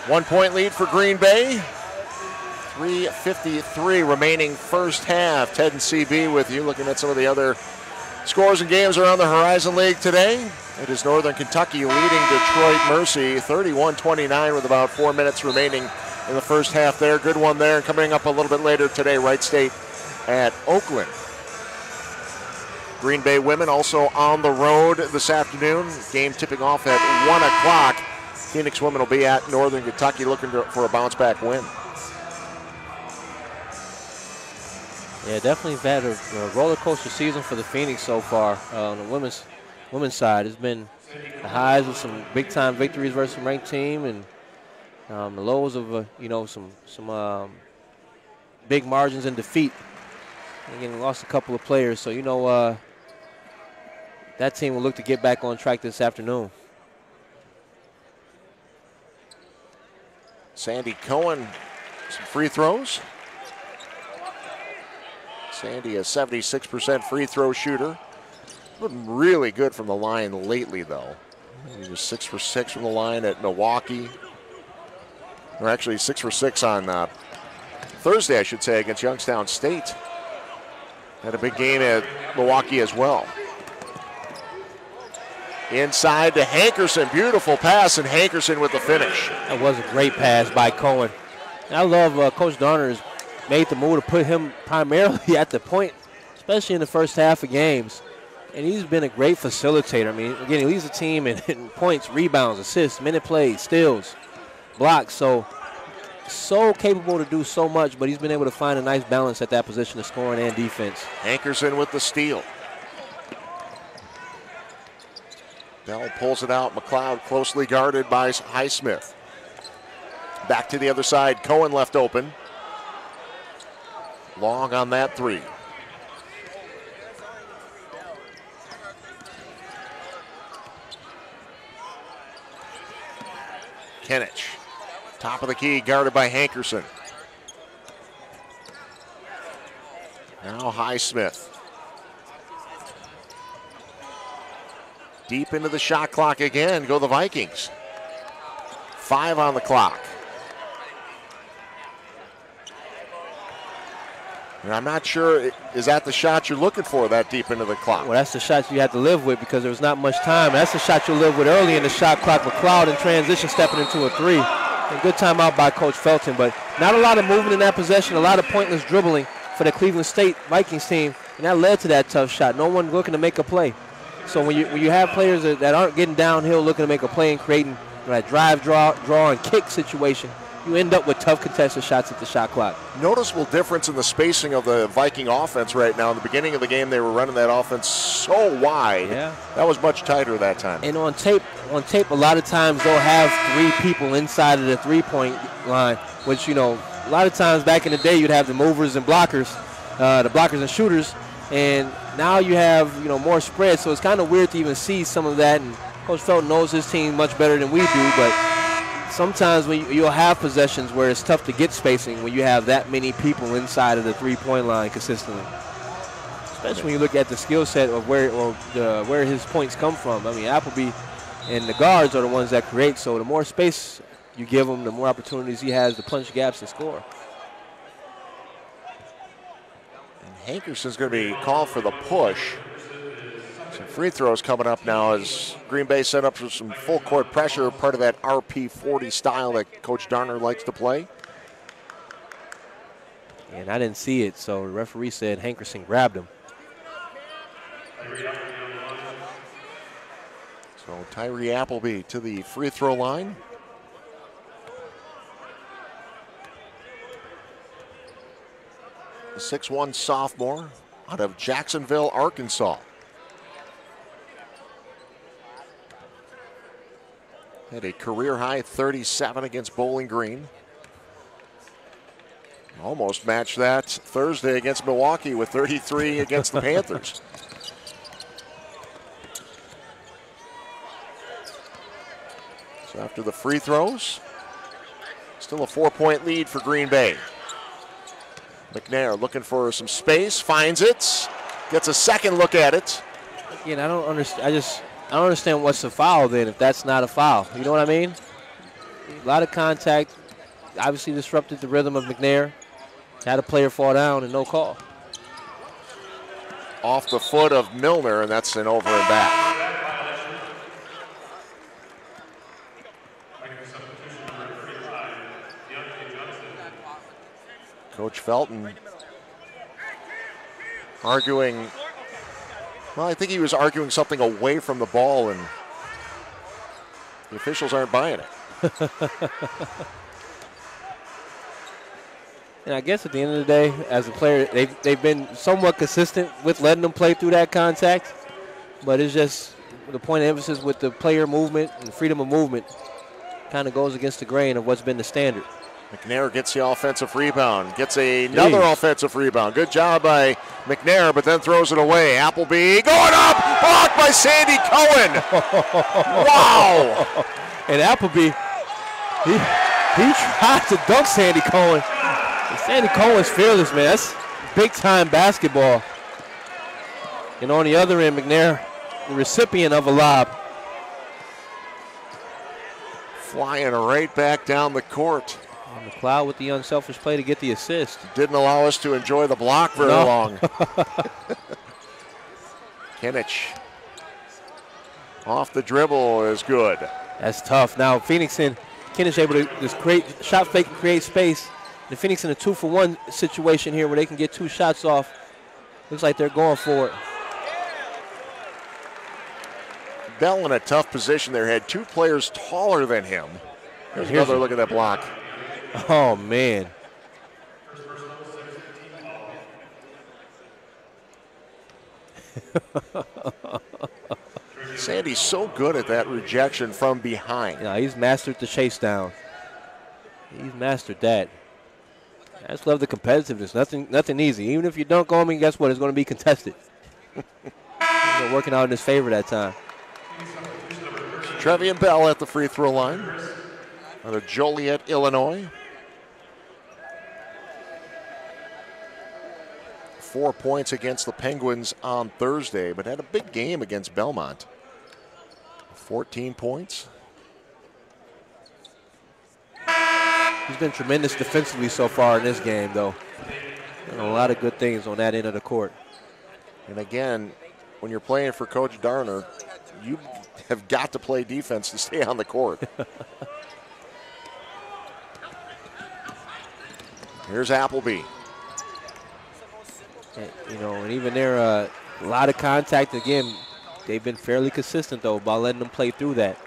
One-point lead for Green Bay. 3:53 remaining first half. Ted and CB with you, looking at some of the other scores and games around the Horizon League today. It is Northern Kentucky leading Detroit Mercy 31-29 with about 4 minutes remaining in the first half there. Good one there. And coming up a little bit later today, Wright State at Oakland. Green Bay women also on the road this afternoon. Game tipping off at 1 o'clock. Phoenix women will be at Northern Kentucky looking for a bounce-back win. Yeah, definitely had a roller coaster season for the Phoenix so far. On the women's side, it's been the highs of some big-time victories versus a ranked team, and the lows of some big margins in defeat. Again, lost a couple of players, so that team will look to get back on track this afternoon. Sandy Cohen, some free throws. Sandy, a 76% free throw shooter. Been really good from the line lately, though. He was 6 for 6 from the line at Milwaukee. Or actually 6 for 6 on Thursday, I should say, against Youngstown State. Had a big game at Milwaukee as well. Inside to Hankerson. Beautiful pass, and Hankerson with the finish. That was a great pass by Cohen. And I love Coach Darner has made the move to put him primarily at the point, especially in the first half of games. And he's been a great facilitator. I mean, again, he leads the team in points, rebounds, assists, minute plays, steals, blocks. So capable to do so much, but he's been able to find a nice balance at that position of scoring and defense. Hankerson with the steal. Bell pulls it out. McLeod closely guarded by Highsmith. Back to the other side. Cohen left open. Long on that three. Kenich. Top of the key, guarded by Hankerson. Now Highsmith. Deep into the shot clock again, go the Vikings. 5 on the clock. And I'm not sure, is that the shot you're looking for that deep into the clock? Well, that's the shot you had to live with because there was not much time. That's the shot you'll live with early in the shot clock. McLeod in transition stepping into a three. And good timeout by Coach Felton, but not a lot of movement in that possession, a lot of pointless dribbling for the Cleveland State Vikings team, and that led to that tough shot. No one looking to make a play. So when you have players that aren't getting downhill looking to make a play and creating that drive, draw, and kick situation, you end up with tough contested shots at the shot clock. Noticeable difference in the spacing of the Viking offense right now. In the beginning of the game, they were running that offense so wide. Yeah. That was much tighter that time. And on tape, a lot of times they'll have 3 people inside of the three-point line, which, a lot of times back in the day you'd have the movers and blockers, the blockers and shooters, and now you have, more spread, so it's kind of weird to even see some of that, and Coach Felton knows his team much better than we do, but sometimes when you'll have possessions where it's tough to get spacing when you have that many people inside of the three-point line consistently. Especially when you look at the skill set of where his points come from. I mean, Appleby and the guards are the ones that create, so the more space you give him, the more opportunities he has to punch gaps and score. And Hankerson's going to be called for the push. Some free throws coming up now as Green Bay set up for some full court pressure, part of that RP40 style that Coach Darner likes to play. And I didn't see it, so the referee said Hankerson grabbed him. So Tyree Appleby to the free throw line. The 6'1" sophomore out of Jacksonville, Arkansas. Had a career-high 37 against Bowling Green. Almost matched that Thursday against Milwaukee with 33 against the Panthers. So after the free throws, still a 4-point lead for Green Bay. McNair looking for some space, finds it, gets a second look at it. Again, I don't understand. I don't understand what's a foul then if that's not a foul. You know what I mean? A lot of contact, obviously disrupted the rhythm of McNair. Had a player fall down and no call. Off the foot of Milner, and that's an over and back. Coach Felton arguing, well, I think he was arguing something away from the ball, and the officials aren't buying it. And I guess at the end of the day, as a player, they've been somewhat consistent with letting them play through that contact. But it's just the point of emphasis with the player movement and freedom of movement kind of goes against the grain of what's been the standard. McNair gets the offensive rebound, gets another offensive rebound. Good job by McNair, but then throws it away. Appleby going up, blocked by Sandy Cohen. Wow. And Appleby, he tried to dunk Sandy Cohen. Sandy Cohen's fearless, man. That's big-time basketball. And on the other end, McNair, the recipient of a lob. Flying right back down the court. And McLeod with the unselfish play to get the assist. Didn't allow us to enjoy the block very long. Kinich off the dribble is good. That's tough. Now, Phoenixon, Kinich able to just create shot fake and create space. The Phoenix in a 2-for-1 situation here where they can get 2 shots off. Looks like they're going for it. Bell in a tough position there. Had 2 players taller than him. Here's another look at that block. Oh, man. Sandy's so good at that rejection from behind. Yeah, he's mastered the chase down. He's mastered that. I just love the competitiveness. Nothing easy. Even if you dunk on me, guess what? It's going to be contested. Working out in his favor that time. Trevian Bell at the free throw line out of Joliet, Illinois. 4 points against the Penguins on Thursday, but had a big game against Belmont. 14 points. He's been tremendous defensively so far in this game, though. And a lot of good things on that end of the court. And again, when you're playing for Coach Darner, you have got to play defense to stay on the court. Here's Appleby. And, and even there, a lot of contact. Again, they've been fairly consistent, though, by letting them play through that.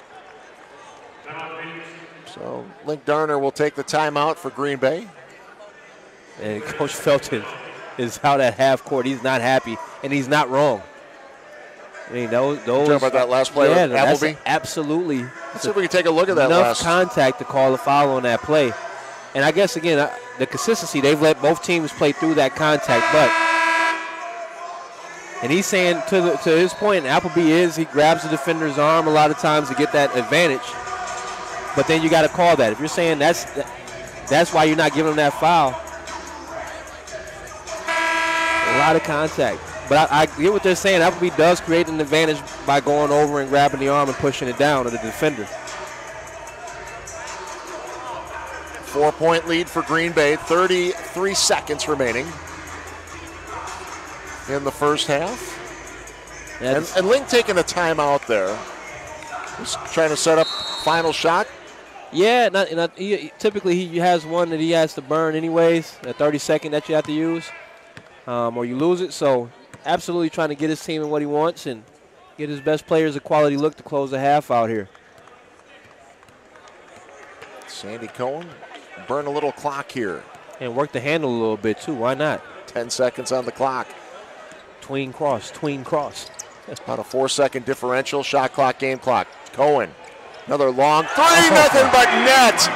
So Link Darner will take the timeout for Green Bay. And Coach Felton is out at half court. He's not happy, and he's not wrong. I mean, those talking about that last play with Appleby? Absolutely. Let's see if we can take a look at that enough contact to call a foul on that play. And I guess, again, the consistency, they've let both teams play through that contact. And he's saying, to his point, Appleby he grabs the defender's arm a lot of times to get that advantage. But then you got to call that. If you're saying that's why you're not giving him that foul. A lot of contact. But I get what they're saying. Appleby does create an advantage by going over and grabbing the arm and pushing it down to the defender. 4-point lead for Green Bay. 33 seconds in the first half. And Link taking a timeout there. Just trying to set up final shot. Yeah, typically he has one that he has to burn anyways, a 30-second that you have to use, or you lose it. So absolutely trying to get his team in what he wants and get his best players a quality look to close the half out here. Sandy Cohen, burn a little clock here. And work the handle a little bit too, why not? 10 seconds on the clock. Tween cross. About a 4-second differential, shot clock, game clock. Cohen Another long three, nothing but net.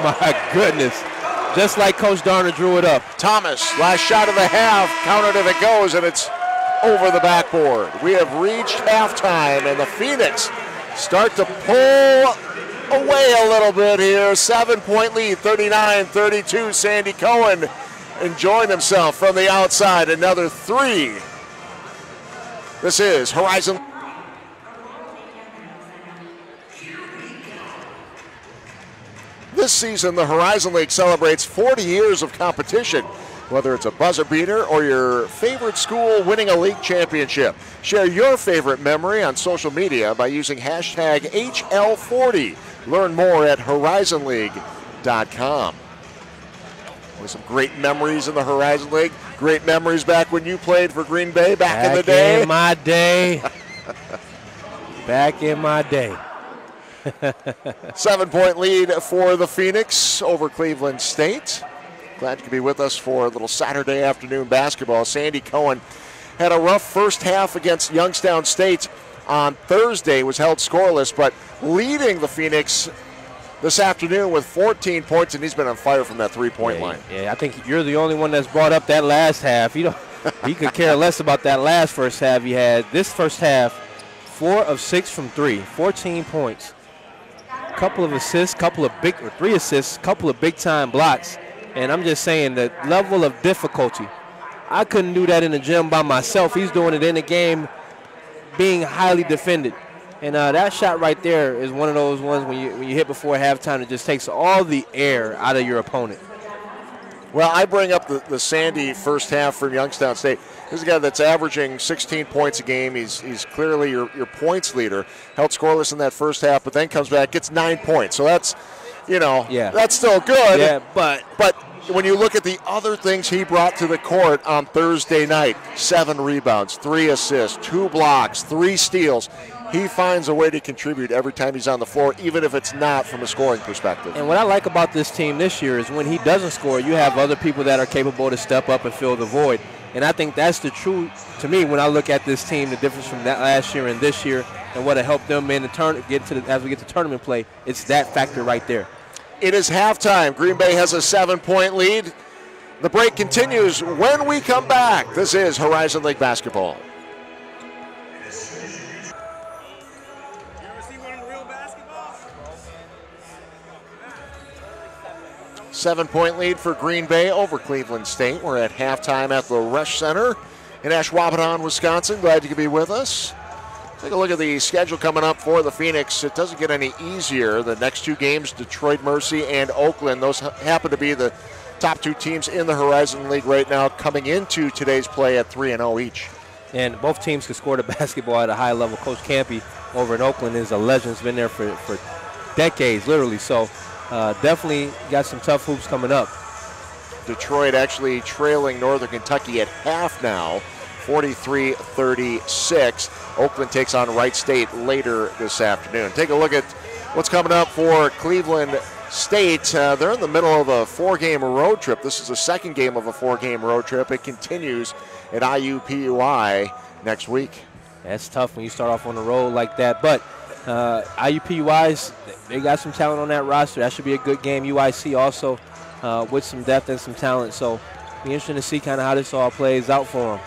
My goodness. Just like Coach Darner drew it up. Thomas, last shot of the half, counted if it goes, and it's over the backboard. We have reached halftime, and the Phoenix start to pull away a little bit here. 7-point lead, 39-32. Sandy Cohen enjoying himself from the outside. Another three. This is Horizon. This season, the Horizon League celebrates 40 years of competition, whether it's a buzzer beater or your favorite school winning a league championship. Share your favorite memory on social media by using hashtag HL40. Learn more at horizonleague.com. With some great memories in the Horizon League. Great memories back when you played for Green Bay back in the day. Back in my day. Back in my day. 7-point lead for the Phoenix over Cleveland State. Glad you could be with us for a little Saturday afternoon basketball. Sandy Cohen had a rough first half against Youngstown State on Thursday, was held scoreless, but leading the Phoenix this afternoon with 14 points, and he's been on fire from that three-point line. Yeah, I think you're the only one that's brought up that last half. He could care less about that last first half he had. This first half, 4 of 6 from 3, 14 points. Couple of assists, three assists, couple of big-time blocks. And I'm just saying the level of difficulty. I couldn't do that in the gym by myself. He's doing it in the game, being highly defended. And that shot right there is one of those ones when you hit before halftime, it just takes all the air out of your opponent. Well, I bring up the Sandy first half from Youngstown State. This is a guy that's averaging 16 points a game. He's clearly your points leader. Held scoreless in that first half, but then comes back, gets 9 points. So that's, that's still good. Yeah, but when you look at the other things he brought to the court on Thursday night, 7 rebounds, 3 assists, 2 blocks, 3 steals. He finds a way to contribute every time he's on the floor, even if it's not from a scoring perspective. And what I like about this team this year is when he doesn't score, you have other people that are capable to step up and fill the void. And I think that's the true, to me, when I look at this team, the difference from that last year and this year and what it helped them in the as we get to tournament play, it's that factor right there. It is halftime. Green Bay has a 7-point lead. The break continues when we come back. This is Horizon League basketball. 7-point lead for Green Bay over Cleveland State. We're at halftime at the Resch Center in Ashwaubenon, Wisconsin. Glad you could be with us. Take a look at the schedule coming up for the Phoenix. It doesn't get any easier. The next 2 games, Detroit Mercy and Oakland, those happen to be the top 2 teams in the Horizon League right now, coming into today's play at 3-0 each. And both teams can score the basketball at a high level. Coach Campy over in Oakland is a legend. He's been there for decades, literally. So definitely got some tough hoops coming up. Detroit actually trailing Northern Kentucky at half now, 43-36. Oakland takes on Wright State later this afternoon. Take a look at what's coming up for Cleveland State. They're in the middle of a 4-game road trip. This is the second game of a 4-game road trip. It continues at IUPUI next week. That's tough when you start off on the road like that. But IUPUI's, they got some talent on that roster. That should be a good game. UIC also with some depth and some talent. So be interesting to see kind of how this all plays out for them.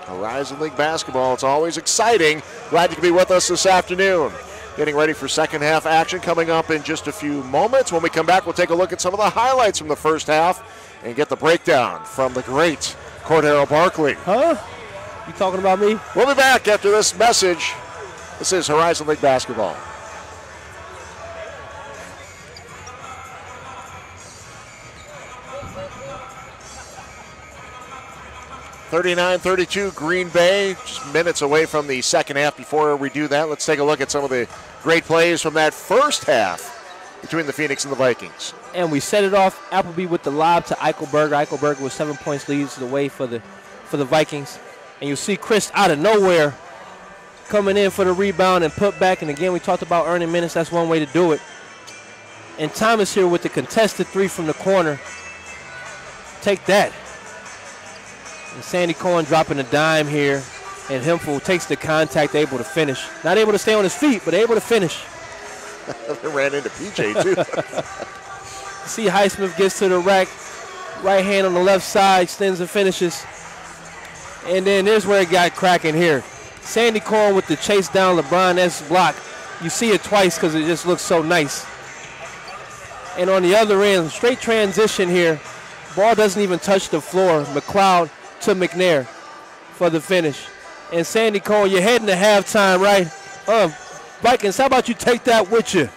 Horizon League basketball, it's always exciting. Glad you can be with us this afternoon. Getting ready for second half action coming up in just a few moments. When we come back, we'll take a look at some of the highlights from the first half and get the breakdown from the great Cordero Barkley. Huh? You talking about me? We'll be back after this message. This is Horizon League basketball. (39-32) Green Bay, just minutes away from the second half. Before we do that, let's take a look at some of the great plays from that first half between the Phoenix and the Vikings. And we set it off, Appleby with the lob to Eichelberger. Eichelberger with 7 points leads the way for the Vikings. And you see Chris out of nowhere coming in for the rebound and put back. And again, we talked about earning minutes. That's one way to do it. And Thomas here with the contested 3 from the corner. Take that. And Sandy Cohen dropping a dime here. And Hemphill takes the contact, able to finish. Not able to stay on his feet, but able to finish. They ran into PJ, too. See Highsmith gets to the rack. Right hand on the left side, extends and finishes. And then there's where it got cracking here. Sandy Cohen with the chase down LeBron-esque block. You see it twice because it just looks so nice. And on the other end, straight transition here. Ball doesn't even touch the floor. McLeod to McNair for the finish. And Sandy Cohen, you're heading to halftime, right? Vikings, how about you take that with you?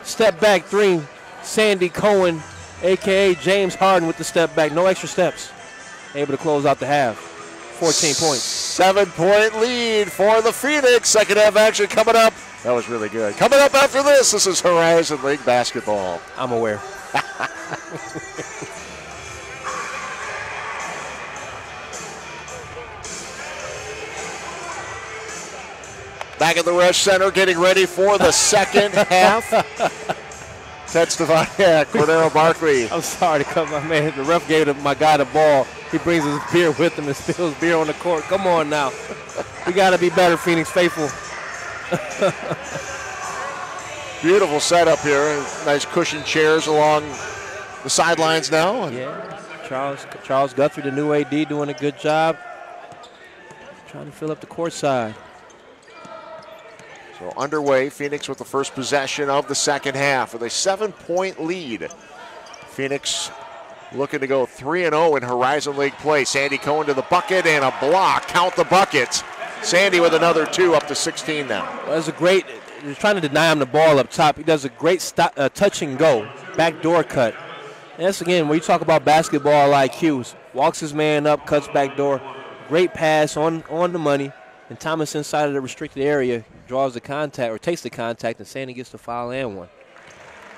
Step back three. Sandy Cohen, a.k.a. James Harden with the step back. No extra steps. Able to close out the half. 14 points. 7-point lead for the Phoenix. Second half action coming up. That was really good. Coming up after this is Horizon League basketball. I'm aware. Back at the Resch Center, getting ready for the second half. Ted Stefaniak, Cordero Barkley. I'm sorry to cut my man. The ref gave my guy the ball. He brings his beer with him and spills beer on the court. Come on now. We got to be better, Phoenix faithful. Beautiful setup here. Nice cushioned chairs along the sidelines now. Yeah, Charles Guthrie, the new AD, doing a good job. Trying to fill up the court side. So underway, Phoenix with the first possession of the second half with a 7-point lead. Phoenix looking to go 3-0 in Horizon League play. Sandy Cohen to the bucket and a block. Count the buckets. Sandy with another 2, up to 16 now. Well, that's a great, they're trying to deny him the ball up top. He does a great touch and go, backdoor cut. And that's, again, when you talk about basketball IQs, walks his man up, cuts back door. Great pass on the money. And Thomas inside of the restricted area draws the contact or takes the contact, and Sandy gets the foul and one.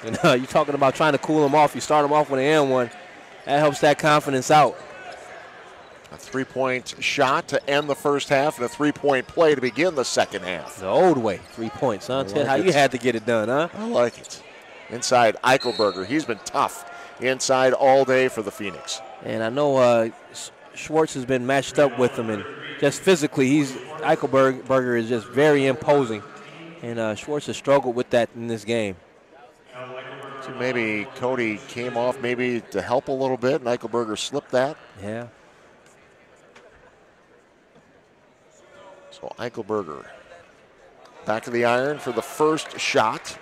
And you're talking about trying to cool him off. You start him off with an and one. That helps that confidence out. A 3-point shot to end the first half and a 3-point play to begin the second half. The old way, 3 points, huh? Ted, how you had to get it done, huh? I like it. Inside Eichelberger. He's been tough inside all day for the Phoenix. And I know Schwartz has been matched up with him, and just physically, Eichelberger is just very imposing. And Schwartz has struggled with that in this game. So maybe Cody came off maybe to help a little bit, and Eichelberger slipped that. Yeah. So Eichelberger back of the iron for the first shot.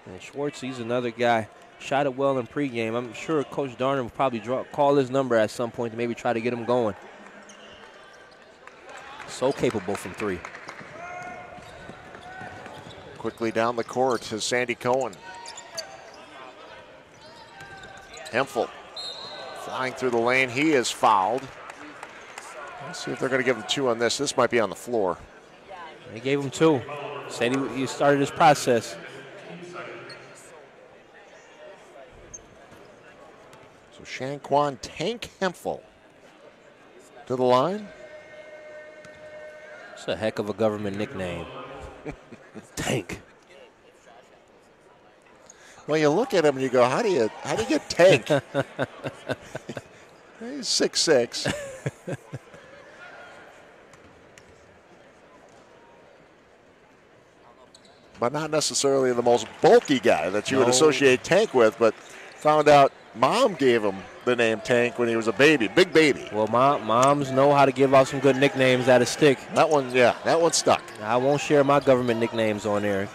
And Schwartz, he's another guy. Shot it well in pregame. I'm sure Coach Darner will probably call his number at some point to maybe try to get him going. So capable from three. Quickly down the court to Sandy Cohen. Hemphill flying through the lane. He is fouled. Let's see if they're going to give him 2 on this. This might be on the floor. They gave him 2. Said he started his process. So Shanquan Tank Hemphill to the line. It's a heck of a government nickname. Tank. Well, you look at him and you go, how do you get Tank? He's 6'6". But not necessarily the most bulky guy that you would associate Tank with, but found out Mom gave him the name Tank when he was a baby, big baby. Well, moms know how to give out some good nicknames that stick. That one, yeah, that one stuck. I won't share my government nicknames on there.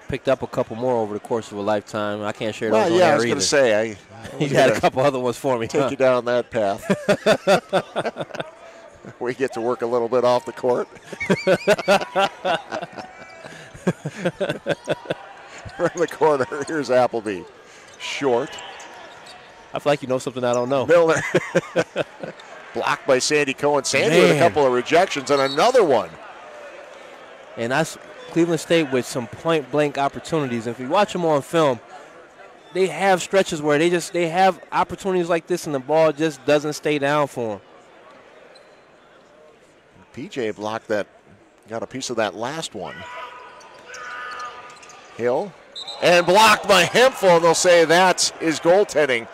Picked up a couple more over the course of a lifetime. I can't share those on yeah, air I was going to say. You had a couple other ones for me. Take you down that path. We get to work a little bit off the court. From the corner, here's Appleby. Short. I feel like you know something I don't know. Milner. Blocked by Sandy Cohen. Sandy with a couple of rejections and another one. And that's Cleveland State with some point-blank opportunities. If you watch them on film, they have stretches where they have opportunities like this and the ball just doesn't stay down for them. PJ blocked that, got a piece of that last one. Hill, and blocked by Hemphill, and they'll say that is goaltending.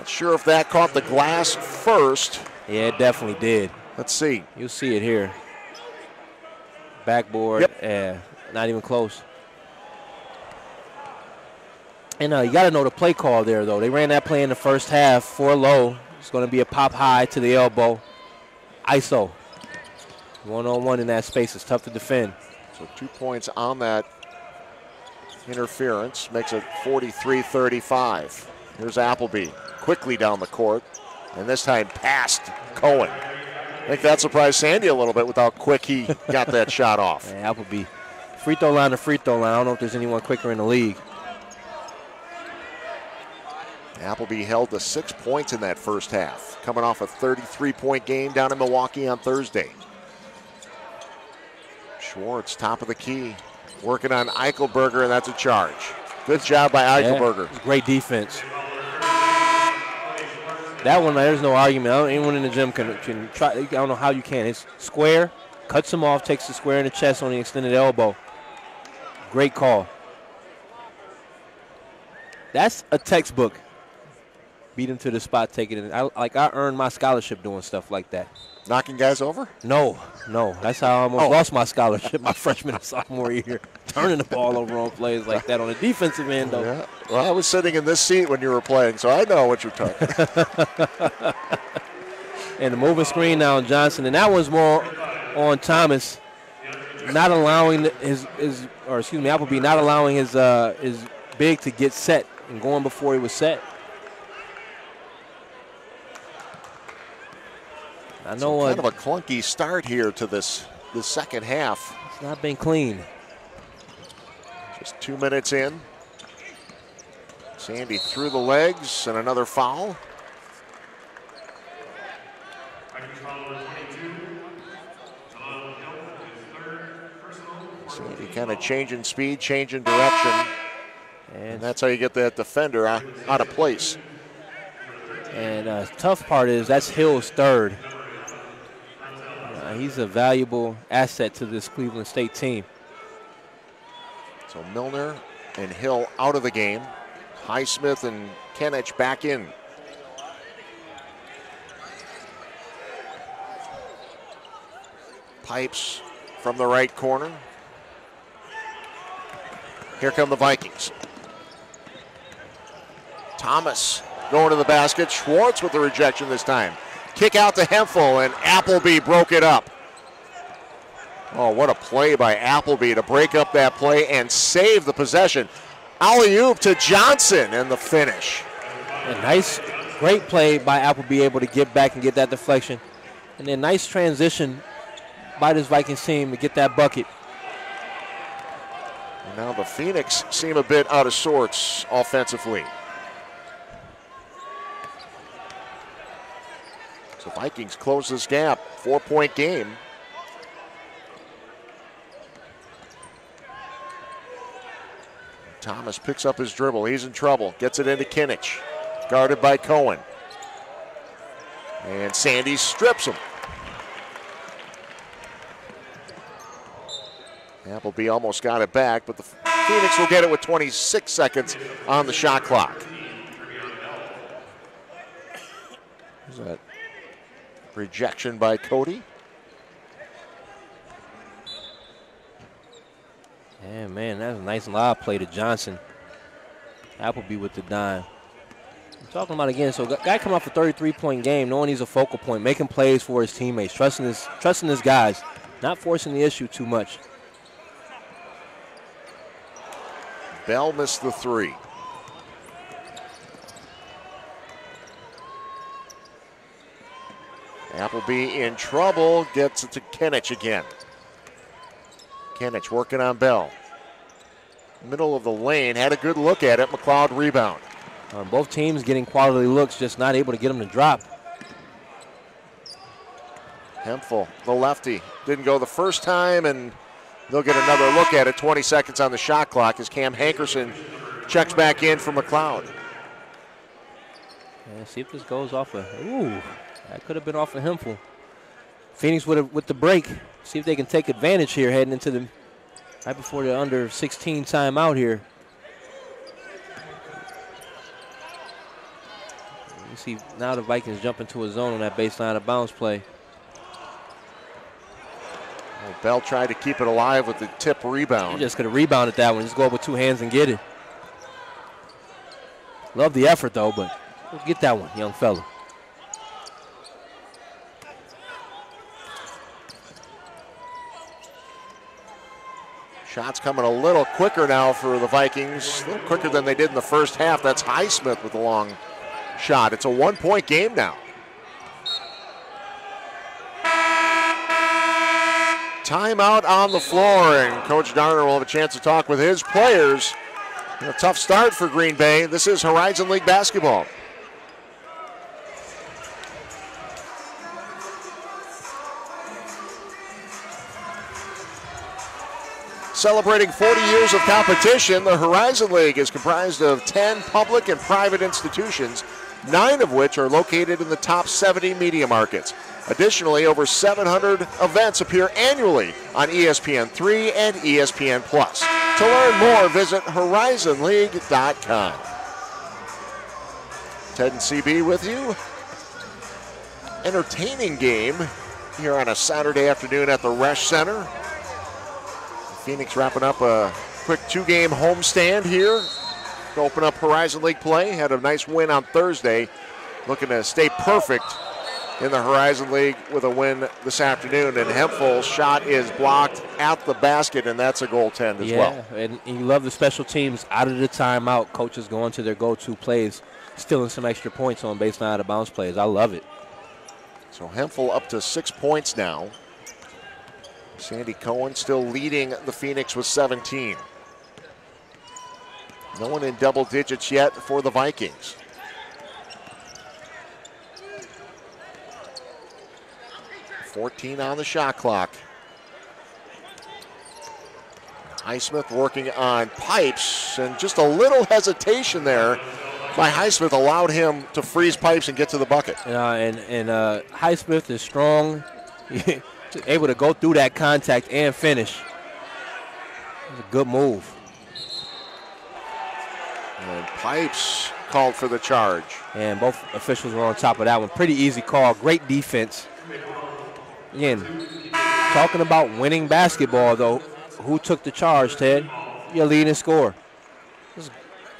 Not sure if that caught the glass first. Yeah, it definitely did. Let's see. You'll see it here. Backboard. Yep. Not even close. And you got to know the play call there, though. They ran that play in the first half, 4 low. It's going to be a pop high to the elbow. ISO. One-on-one in that space. It's tough to defend. So 2 points on that interference. Makes it 43-35. Here's Appleby quickly down the court. And this time past Cohen. I think that surprised Sandy a little bit with how quick he got that shot off. Yeah, Appleby. Free throw line to free throw line. I don't know if there's anyone quicker in the league. Appleby held to 6 points in that first half, coming off a 33-point game down in Milwaukee on Thursday. Schwartz, top of the key, working on Eichelberger, and that's a charge. Good job by Eichelberger. Yeah, great defense. That one, there's no argument. Anyone in the gym can try. I don't know how you can. It's square, cuts him off, takes the square in the chest on the extended elbow. Great call. That's a textbook. Beat him to the spot, take it in. I earned my scholarship doing stuff like that. Knocking guys over? No. That's how I almost lost my scholarship my freshman and sophomore year. Turning the ball over on plays like that on the defensive end, though. Yeah. Well, I was sitting in this seat when you were playing, so I know what you're talking about. And the moving screen now on Johnson, and that was more on Thomas, not allowing Appleby not allowing his big to get set and going before he was set. I know kind of a clunky start here to this second half. It's not been clean. Just 2 minutes in. Sandy through the legs and another foul. Sandy kind of changing speed, changing direction. And that's how you get that defender out of place. And tough part is that's Hill's third. He's a valuable asset to this Cleveland State team. So Milner and Hill out of the game. Highsmith and Kenich back in. Pipes from the right corner. Here come the Vikings. Thomas going to the basket. Schwartz with the rejection this time. Kick out to Hemphill, and Appleby broke it up. Oh, what a play by Appleby to break up that play and save the possession. Alley-oop to Johnson, and the finish. A nice, great play by Appleby, able to get back and get that deflection. And then nice transition by this Vikings team to get that bucket. And now the Phoenix seem a bit out of sorts offensively. So Vikings close this gap, 4-point game. Thomas picks up his dribble, he's in trouble, gets it into Kinich, guarded by Cohen. And Sandy strips him. Appleby almost got it back, but the Phoenix will get it with 26 seconds on the shot clock. Who's that? Rejection by Cody. Yeah, man, that's a nice lob play to Johnson. Appleby with the dime. I'm talking about again, so guy coming off a 33-point game, knowing he's a focal point, making plays for his teammates, trusting his guys, not forcing the issue too much. Bell missed the three. Appleby in trouble, gets it to Kenich again. Kenich working on Bell. Middle of the lane, had a good look at it. McLeod rebound. Both teams getting quality looks, just not able to get them to drop. Hemphill, the lefty, didn't go the first time, and they'll get another look at it. 20 seconds on the shot clock as Cam Hankerson checks back in for McLeod. Yeah, see if this goes off of. Ooh, that could have been off of Hemphill. Phoenix with the break. See if they can take advantage here heading into the right before the under 16 timeout here. See, now the Vikings jump into a zone on that baseline out of bounds play. Well, Bell tried to keep it alive with the tip rebound. You just could have rebounded that one. Just go up with 2 hands and get it. Love the effort, though, but get that one, young fella. Shots coming a little quicker now for the Vikings, a little quicker than they did in the first half. That's Highsmith with a long shot. It's a 1-point game now. Timeout on the floor, and Coach Darner will have a chance to talk with his players. A tough start for Green Bay. This is Horizon League basketball. Celebrating 40 years of competition, the Horizon League is comprised of 10 public and private institutions, 9 of which are located in the top 70 media markets. Additionally, over 700 events appear annually on ESPN3 and ESPN+. To learn more, visit horizonleague.com. Ted and CB with you. Entertaining game here on a Saturday afternoon at the Resch Center. Phoenix wrapping up a quick 2-game homestand here to open up Horizon League play. Had a nice win on Thursday. Looking to stay perfect in the Horizon League with a win this afternoon. And Hemphel's shot is blocked at the basket, and that's a goaltend as well. Yeah, and you love the special teams out of the timeout. Coaches going to their go-to plays, stealing some extra points on baseline out of bounds plays. I love it. So Hemphill up to 6 points now. Sandy Cohen still leading the Phoenix with 17. No one in double digits yet for the Vikings. .14 on the shot clock. Highsmith working on Pipes, and just a little hesitation there by Highsmith allowed him to freeze Pipes and get to the bucket. And Highsmith is strong. Able to go through that contact and finish. It was a good move. And Pipes called for the charge. And both officials were on top of that one. Pretty easy call. Great defense. Again, talking about winning basketball, though, who took the charge, Ted? Your leading scorer.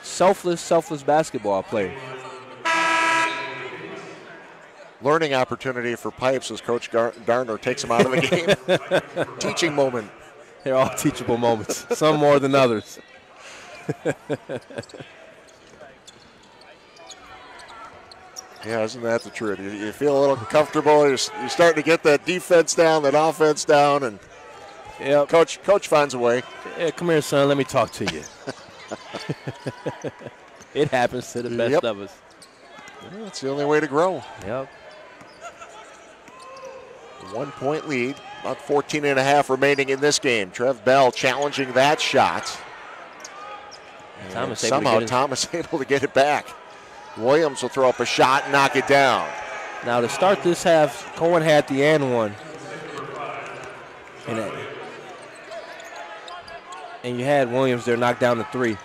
Selfless basketball player. Learning opportunity for Pipes as Coach Darner takes him out of the game. Teaching moment. They're all teachable moments, some more than others. Yeah, isn't that the truth? You feel a little comfortable. You're starting to get that defense down, that offense down, and yep. Coach finds a way. Yeah, come here, son. Let me talk to you. It happens to the best of us. Well, that's the only way to grow. Yep. 1 point lead, about 14 and a half remaining in this game. Trev Bell challenging that shot. Somehow Thomas able to get it back. Williams will throw up a shot and knock it down. Now to start this half, Cohen had the and one. And you had Williams there knock down the 3.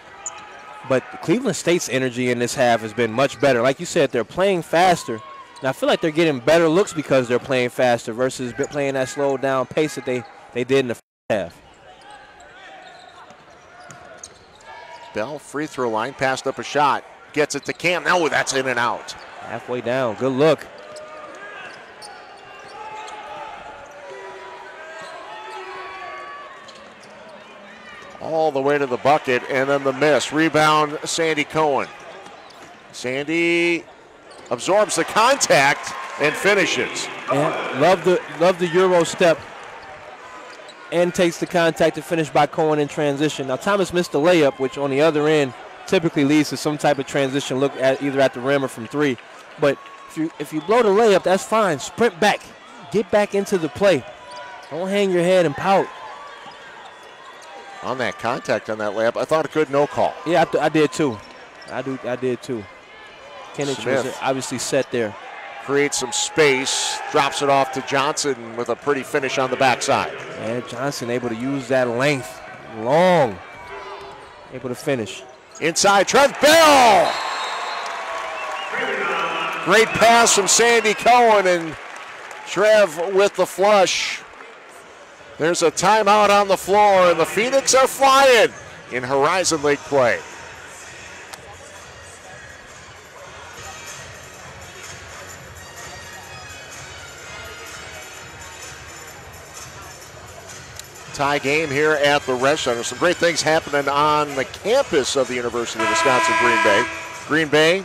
But Cleveland State's energy in this half has been much better. Like you said, they're playing faster. And I feel like they're getting better looks because they're playing faster versus playing that slowed down pace that they did in the first half. Bell, free throw line, passed up a shot. Gets it to Cam. Now that's in and out. Halfway down. Good look. All the way to the bucket, and then the miss. Rebound, Sandy Cohen. Sandy absorbs the contact and finishes. And love the Euro step. And takes the contact to finish by Cohen in transition. Now Thomas missed the layup, which on the other end typically leads to some type of transition look at either at the rim or from 3. But if you blow the layup, that's fine. Sprint back. Get back into the play. Don't hang your head and pout. On that contact on that layup, I thought a good no call. Yeah, I did too. I did too. Kennedy was obviously set there. Creates some space, drops it off to Johnson with a pretty finish on the backside. And Johnson able to use that length, long, able to finish. Inside, Trev Bell! Great pass from Sandy Cohen, and Trev with the flush. There's a timeout on the floor, and the Phoenix are flying in Horizon League play. Tie game here at the Resch Center. Some great things happening on the campus of the University of Wisconsin Green Bay. Green Bay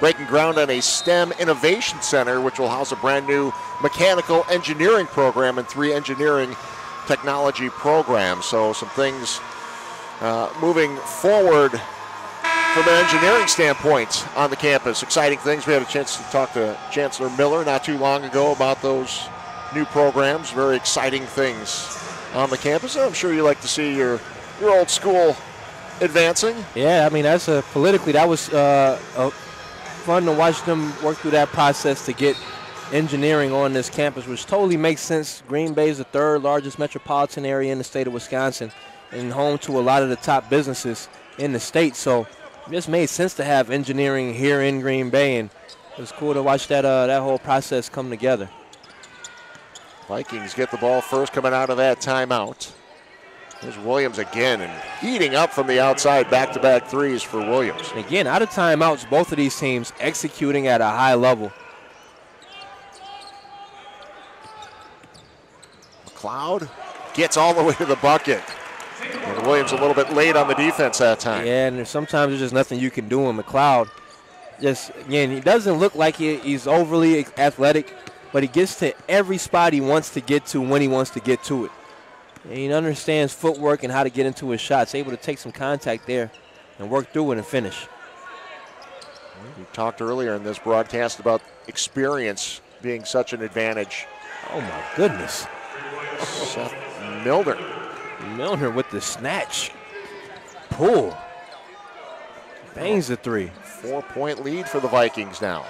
breaking ground on a STEM Innovation Center, which will house a brand new mechanical engineering program and 3 engineering technology programs. So some things moving forward from an engineering standpoint on the campus. Exciting things. We had a chance to talk to Chancellor Miller not too long ago about those new programs. Very exciting things on the campus. I'm sure you like to see your old school advancing. Yeah, I mean, that's politically, that was fun to watch them work through that process to get engineering on this campus, which totally makes sense. Green Bay is the 3rd largest metropolitan area in the state of Wisconsin and home to a lot of the top businesses in the state. So it just made sense to have engineering here in Green Bay, and it was cool to watch that whole process come together. Vikings get the ball first coming out of that timeout. There's Williams again, and heating up from the outside, back-to-back threes for Williams. And again, out of timeouts, both of these teams executing at a high level. McLeod gets all the way to the bucket. And Williams a little bit late on the defense that time. Yeah, and sometimes there's just nothing you can do in McLeod. Just, again, he doesn't look like he's overly athletic, but he gets to every spot he wants to get to when he wants to get to it. And he understands footwork and how to get into his shots, able to take some contact there and work through it and finish. We talked earlier in this broadcast about experience being such an advantage. Oh, my goodness. Seth Milner. Milner with the snatch. Pull. Bangs the 3. 4-point lead for the Vikings now.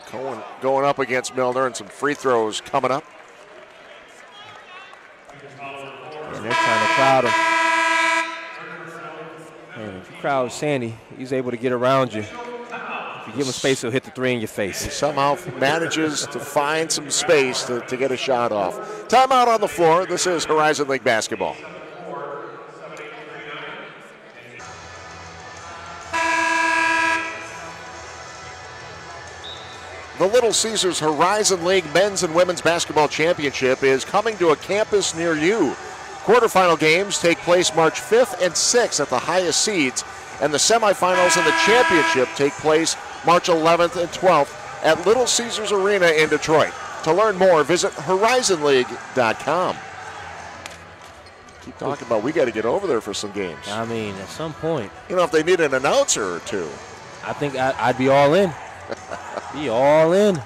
Cohen going up against Milner, and some free throws coming up. And they're trying to crowd him. And if you crowd Sandy, he's able to get around you. If you give him space, he'll hit the 3 in your face. He somehow manages to find some space to get a shot off. Timeout on the floor. This is Horizon League basketball. The Little Caesars Horizon League Men's and Women's Basketball Championship is coming to a campus near you. Quarterfinal games take place March 5th and 6th at the highest seeds, and the semifinals and the championship take place March 11th and 12th at Little Caesars Arena in Detroit. To learn more, visit horizonleague.com. Keep talking about we got to get over there for some games. I mean, at some point. You know, if they need an announcer or two. I think I'd be all in. Be all in.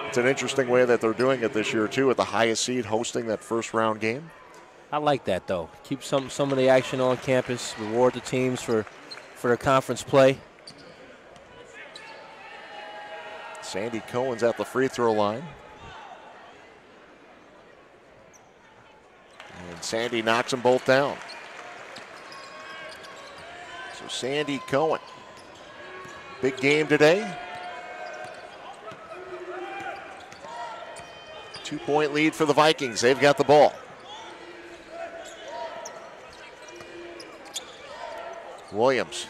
It's an interesting way that they're doing it this year, too, with the highest seed hosting that first round game. I like that, though. Keep some of the action on campus, reward the teams for their conference play. Sandy Cohen's at the free throw line. And Sandy knocks them both down. So Sandy Cohen, big game today. 2-point lead for the Vikings. They've got the ball. Williams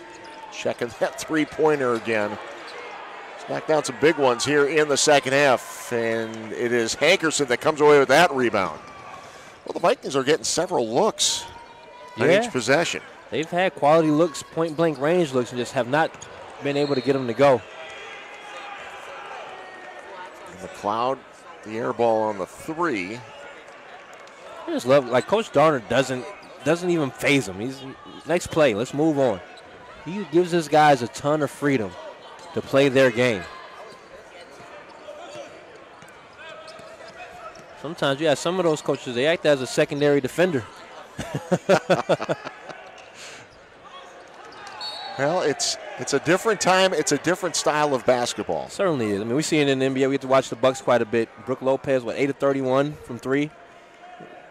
checking that three-pointer again. He's knocked down some big ones here in the second half, and it is Hankerson that comes away with that rebound. Well, the Vikings are getting several looks on each possession. They've had quality looks, point-blank range looks, and just have not been able to get them to go. And McLeod, the air ball on the 3. I just love, like, Coach Darner doesn't even phase him. He's next play, let's move on. He gives his guys a ton of freedom to play their game. Sometimes, yeah, some of those coaches, they act as a secondary defender. Well, it's It's a different time. It's a different style of basketball. Certainly is. I mean, we see it in the NBA. We get to watch the Bucks quite a bit. Brooke Lopez, 8 of 31 from 3.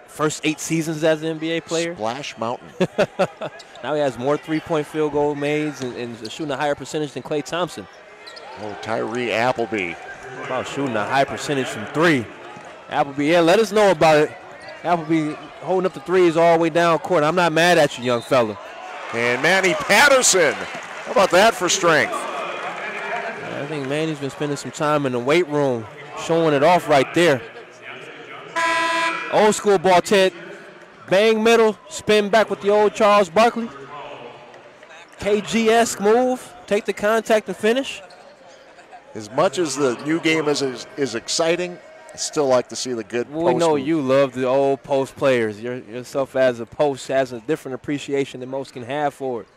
First 8 seasons as an NBA player. Splash Mountain. Now he has more three-point field goal made and shooting a higher percentage than Klay Thompson. Oh, Tyree Appleby. About shooting a high percentage from 3. Appleby, yeah, let us know about it. Appleby holding up the threes all the way down court. I'm not mad at you, young fella. And Manny Patterson. How about that for strength? I think Manny's been spending some time in the weight room, showing it off right there. Old school ball, Ted. Bang middle, spin back with the old Charles Barkley. KG-esque move, take the contact and finish. As much as the new game is exciting, I still like to see the good post We know move. you love the old post players. Yourself as a post has a different appreciation than most can have for it.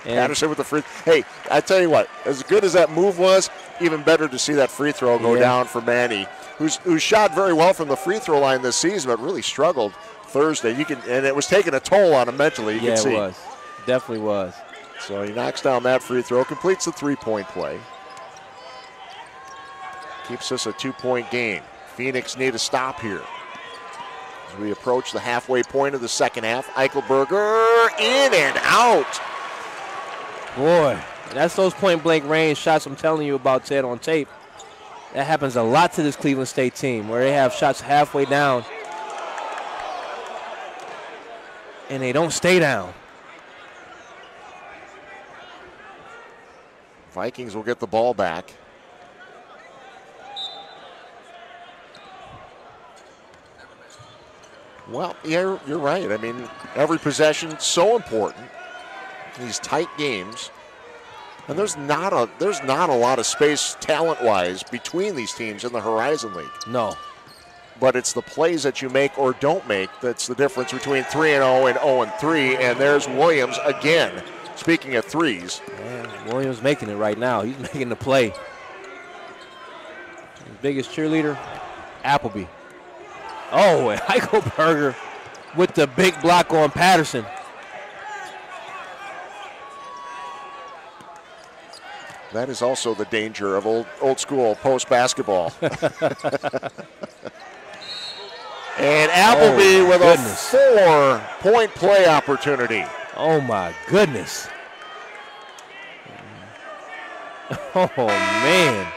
And Patterson with the free. Hey, I tell you what, as good as that move was, even better to see that free throw go down for Manny, who's shot very well from the free throw line this season, but really struggled Thursday. And it was taking a toll on him mentally. You can see. It was. Definitely was. So he knocks down that free throw, completes the three-point play. Keeps us a 2-point game. Phoenix need a stop here. As we approach the halfway point of the second half, Eichelberger in and out. Boy, that's those point-blank range shots I'm telling you about, Ted, on tape. That happens a lot to this Cleveland State team, where they have shots halfway down, and they don't stay down. Vikings will get the ball back. Well, yeah, you're right. I mean, every possession so important. These tight games, and there's not a lot of space talent-wise between these teams in the Horizon League. No. But it's the plays that you make or don't make that's the difference between 3-0 and 0-3. And there's Williams again. Speaking of threes, man, Williams making it right now. He's making the play. His biggest cheerleader, Appleby. Oh, and Eichelberger with the big block on Patterson. that is also the danger of old school post basketball. And Appleby with a 4-point play opportunity. Oh my goodness. Oh man.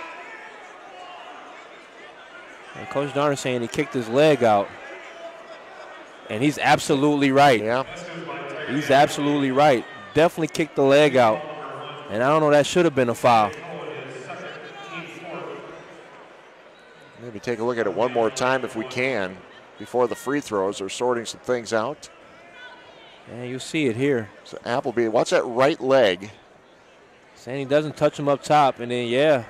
And Coach Darner saying he kicked his leg out. And he's absolutely right. Yeah. He's absolutely right. Definitely kicked the leg out. And I don't know, that should have been a foul. Maybe take a look at it one more time if we can before the free throws. They're sorting some things out. Yeah, you'll see it here. So Appleby, watch that right leg. Sandy doesn't touch him up top, and then, yeah.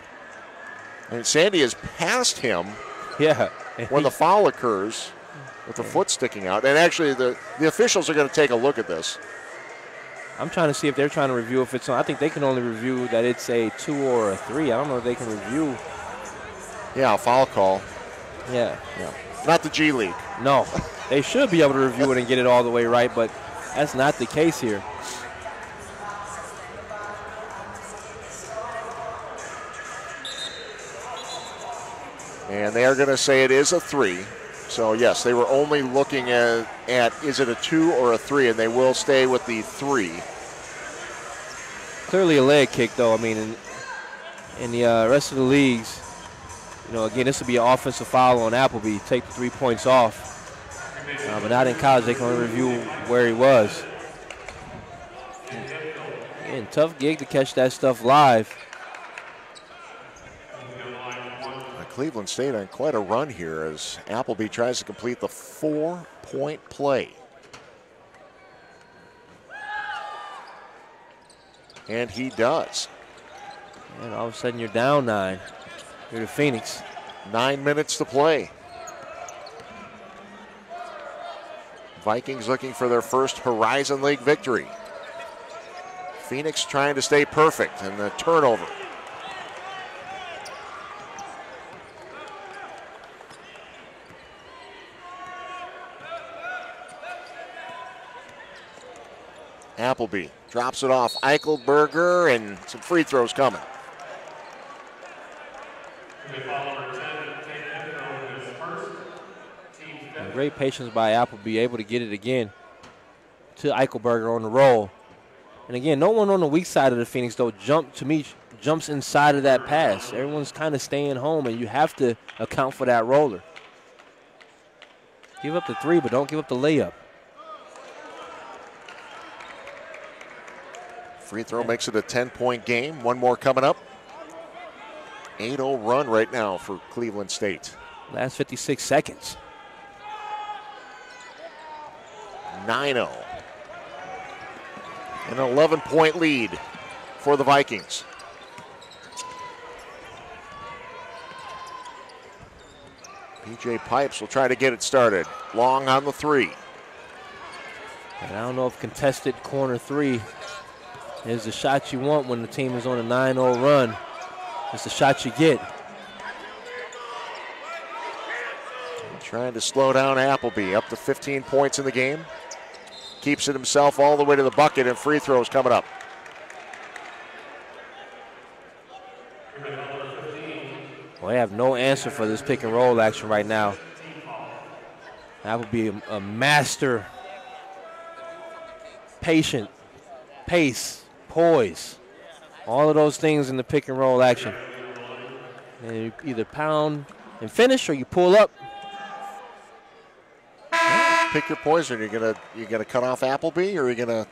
And Sandy has passed him Yeah. when the foul occurs with the foot sticking out. And actually, the officials are going to take a look at this. I'm trying to see if they're trying to review if it's on. I think they can only review that it's a 2 or a 3. I don't know if they can review. Yeah, a foul call. Yeah. Not the G League. No. They should be able to review it and get it all the way right, but that's not the case here. And they are going to say it is a 3. So, yes, they were only looking at is it a 2 or a 3, and they will stay with the 3. Clearly a leg kick, though. I mean, in the rest of the leagues, you know, again, this would be an offensive foul on Appleby. Take the 3 points off. But not in college. They can only review where he was. And tough gig to catch that stuff live. Cleveland State on quite a run here as Appleby tries to complete the 4-point play. And he does. And all of a sudden you're down 9. You're to Phoenix. 9 minutes to play. Vikings looking for their first Horizon League victory. Phoenix trying to stay perfect, and the turnover. Appleby drops it off Eichelberger, and some free throws coming. And great patience by Appleby, able to get it again to Eichelberger on the roll. And again, no one on the weak side of the Phoenix, though, jumps inside of that pass. Everyone's kind of staying home, and you have to account for that roller. Give up the three, but don't give up the layup. Free throw makes it a 10-point game. One more coming up. 8-0 run right now for Cleveland State. Last 56 seconds. 9-0. An 11-point lead for the Vikings. PJ Pipes will try to get it started. Long on the three. And I don't know if contested corner three is the shot you want when the team is on a 9-0 run. It's the shot you get. Trying to slow down Appleby, up to 15 points in the game. Keeps it himself all the way to the bucket, and free throws coming up. Well, they have no answer for this pick and roll action right now. That would be a master, patient, pace, poise, all of those things in the pick and roll action. And you either pound and finish, or you pull up. Pick your poison. You gonna cut off Appleby, or are you gonna?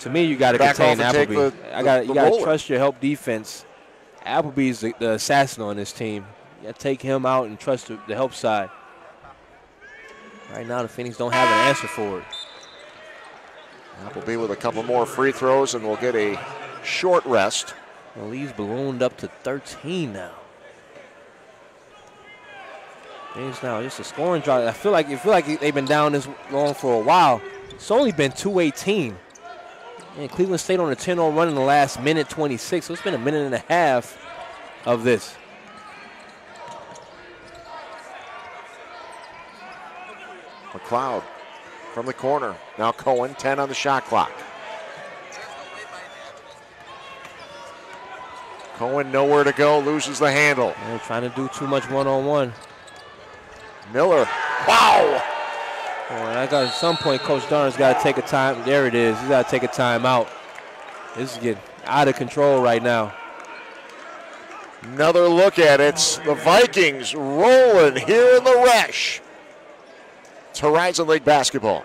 To me, you got to contain Appleby. You got to trust your help defense. Appleby's the assassin on this team. You got to take him out and trust the help side. Right now, the Phoenix don't have an answer for it. Appleby with a couple more free throws, and we'll get a short rest. The lead's ballooned up to 13 now. It's now just a scoring drive. I feel like they've been down this long for a while. It's only been 2:18. And Cleveland State on a 10-0 run in the last minute 26. So it's been a minute and a half of this. McLeod from the corner. Now Cohen, 10 on the shot clock. Cohen nowhere to go, loses the handle. They're trying to do too much one-on-one. Miller, wow! At some point, Coach Darn's got to take a time. There it is. He's got to take a timeout. This is getting out of control right now. Another look at it. The Vikings rolling here in the Resch. It's Horizon League basketball.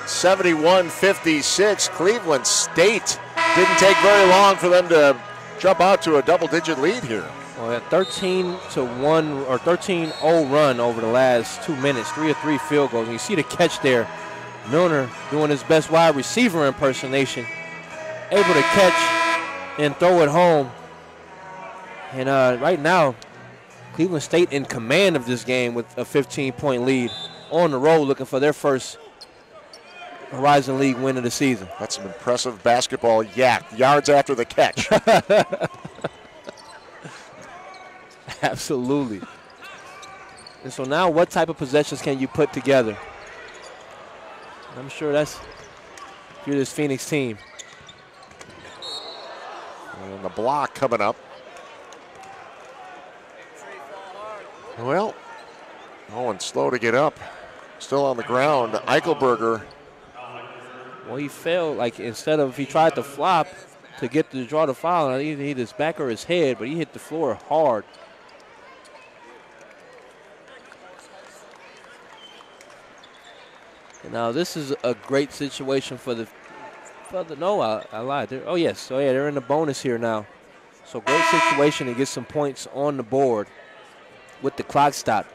(71-56). Cleveland State didn't take very long for them to jump out to a double-digit lead here. Well, a 13-1 or 13-0 run over the last 2 minutes, 3 of 3 field goals. And you see the catch there. Milner doing his best wide receiver impersonation, able to catch and throw it home. And right now, Cleveland State in command of this game with a 15-point lead, on the road looking for their first Horizon League win of the season. That's some impressive basketball yards after the catch. Absolutely. And so now what type of possessions can you put together? I'm sure that's, if you're this Phoenix team. And the block coming up. Well, Owen slow to get up. Still on the ground. Eichelberger. Well, he failed. Like, instead of, he tried to flop to get to draw the foul, and either hit his back or his head, but he hit the floor hard. And now this is a great situation for the no, I lied. Oh, yes. So, yeah, they're in the bonus here now. So, great situation to get some points on the board with the clock stop.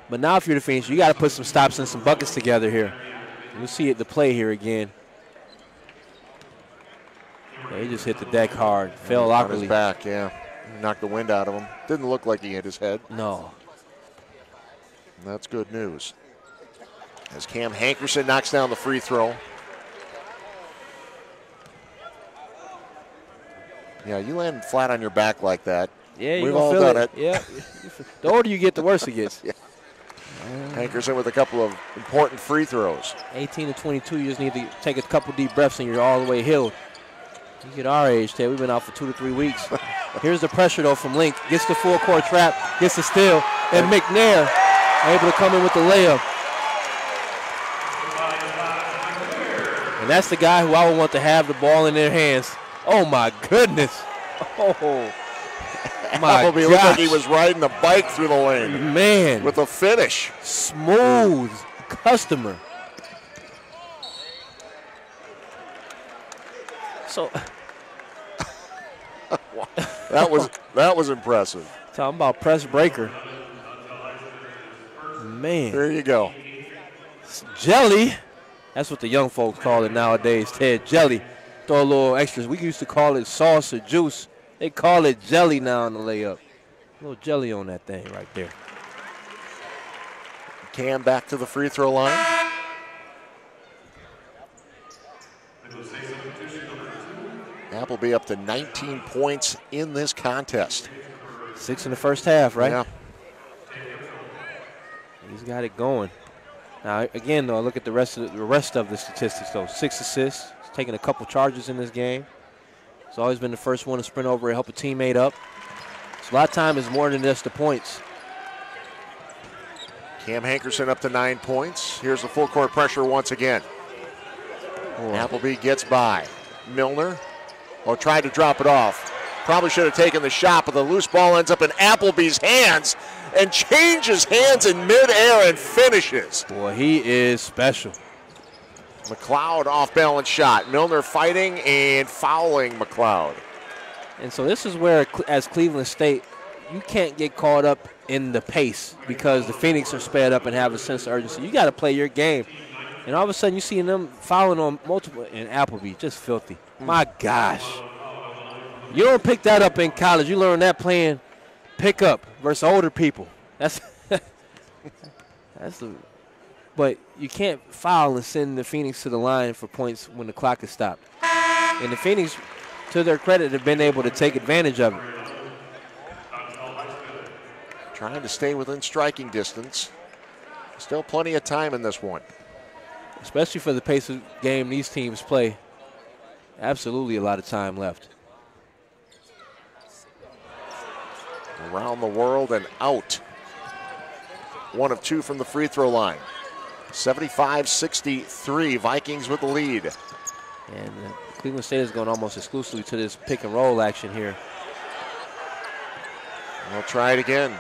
But now if you're the Phoenix, you got to put some stops and some buckets together here. You'll see it, the play here again. Yeah, he just hit the deck hard. Fell awkwardly. On his back, yeah. Knocked the wind out of him. Didn't look like he hit his head. No. And that's good news. As Cam Hankerson knocks down the free throw. Yeah, you land flat on your back like that. Yeah, we've all done it. Yeah. The older you get, the worse it gets. Yeah. Hankerson with a couple of important free throws. 18 to 22, you just need to take a couple deep breaths and you're all the way healed. You get our age, Ted, we've been out for 2 to 3 weeks. Here's the pressure, though, from Link. Gets the full court trap, gets the steal, and McNair able to come in with the layup. And that's the guy who I would want to have the ball in their hands. Oh, my goodness. Oh, my Appleby gosh. looked like he was riding a bike through the lane. Man. With a finish. Smooth customer. So that was impressive. Talking about press breaker. Man. There you go. Jelly. That's what the young folks call it nowadays, Ted. Jelly. Throw a little extras. We used to call it sauce or juice. They call it jelly now on the layup. A little jelly on that thing right there. Cam back to the free throw line. Appleby up to 19 points in this contest. 6 in the first half, right? Yeah. He's got it going. Now, again, though, look at the rest of the statistics, though. 6 assists. He's taking a couple charges in this game. He's always been the first one to sprint over and help a teammate up. So a lot of time is more than just the points. Cam Hankerson up to 9 points. Here's the full court pressure once again. Appleby gets by. Milner tried to drop it off. Probably should have taken the shot, but the loose ball ends up in Appleby's hands and changes hands in midair and finishes. Boy, he is special. McLeod off-balance shot. Milner fighting and fouling McLeod. And so this is where, as Cleveland State, you can't get caught up in the pace because the Phoenix are sped up and have a sense of urgency. You got to play your game. And all of a sudden, you see them fouling on multiple, and Appleby, just filthy. My gosh. You don't pick that up in college. You learn that playing pickup versus older people. That's the. But you can't foul and send the Phoenix to the line for points when the clock is stopped. And the Phoenix, to their credit, have been able to take advantage of it. Trying to stay within striking distance. Still plenty of time in this one. Especially for the pace of game these teams play. Absolutely a lot of time left. Around the world and out. 1 of 2 from the free throw line. 75-63, Vikings with the lead. And Cleveland State is going almost exclusively to this pick and roll action here. We'll try it again.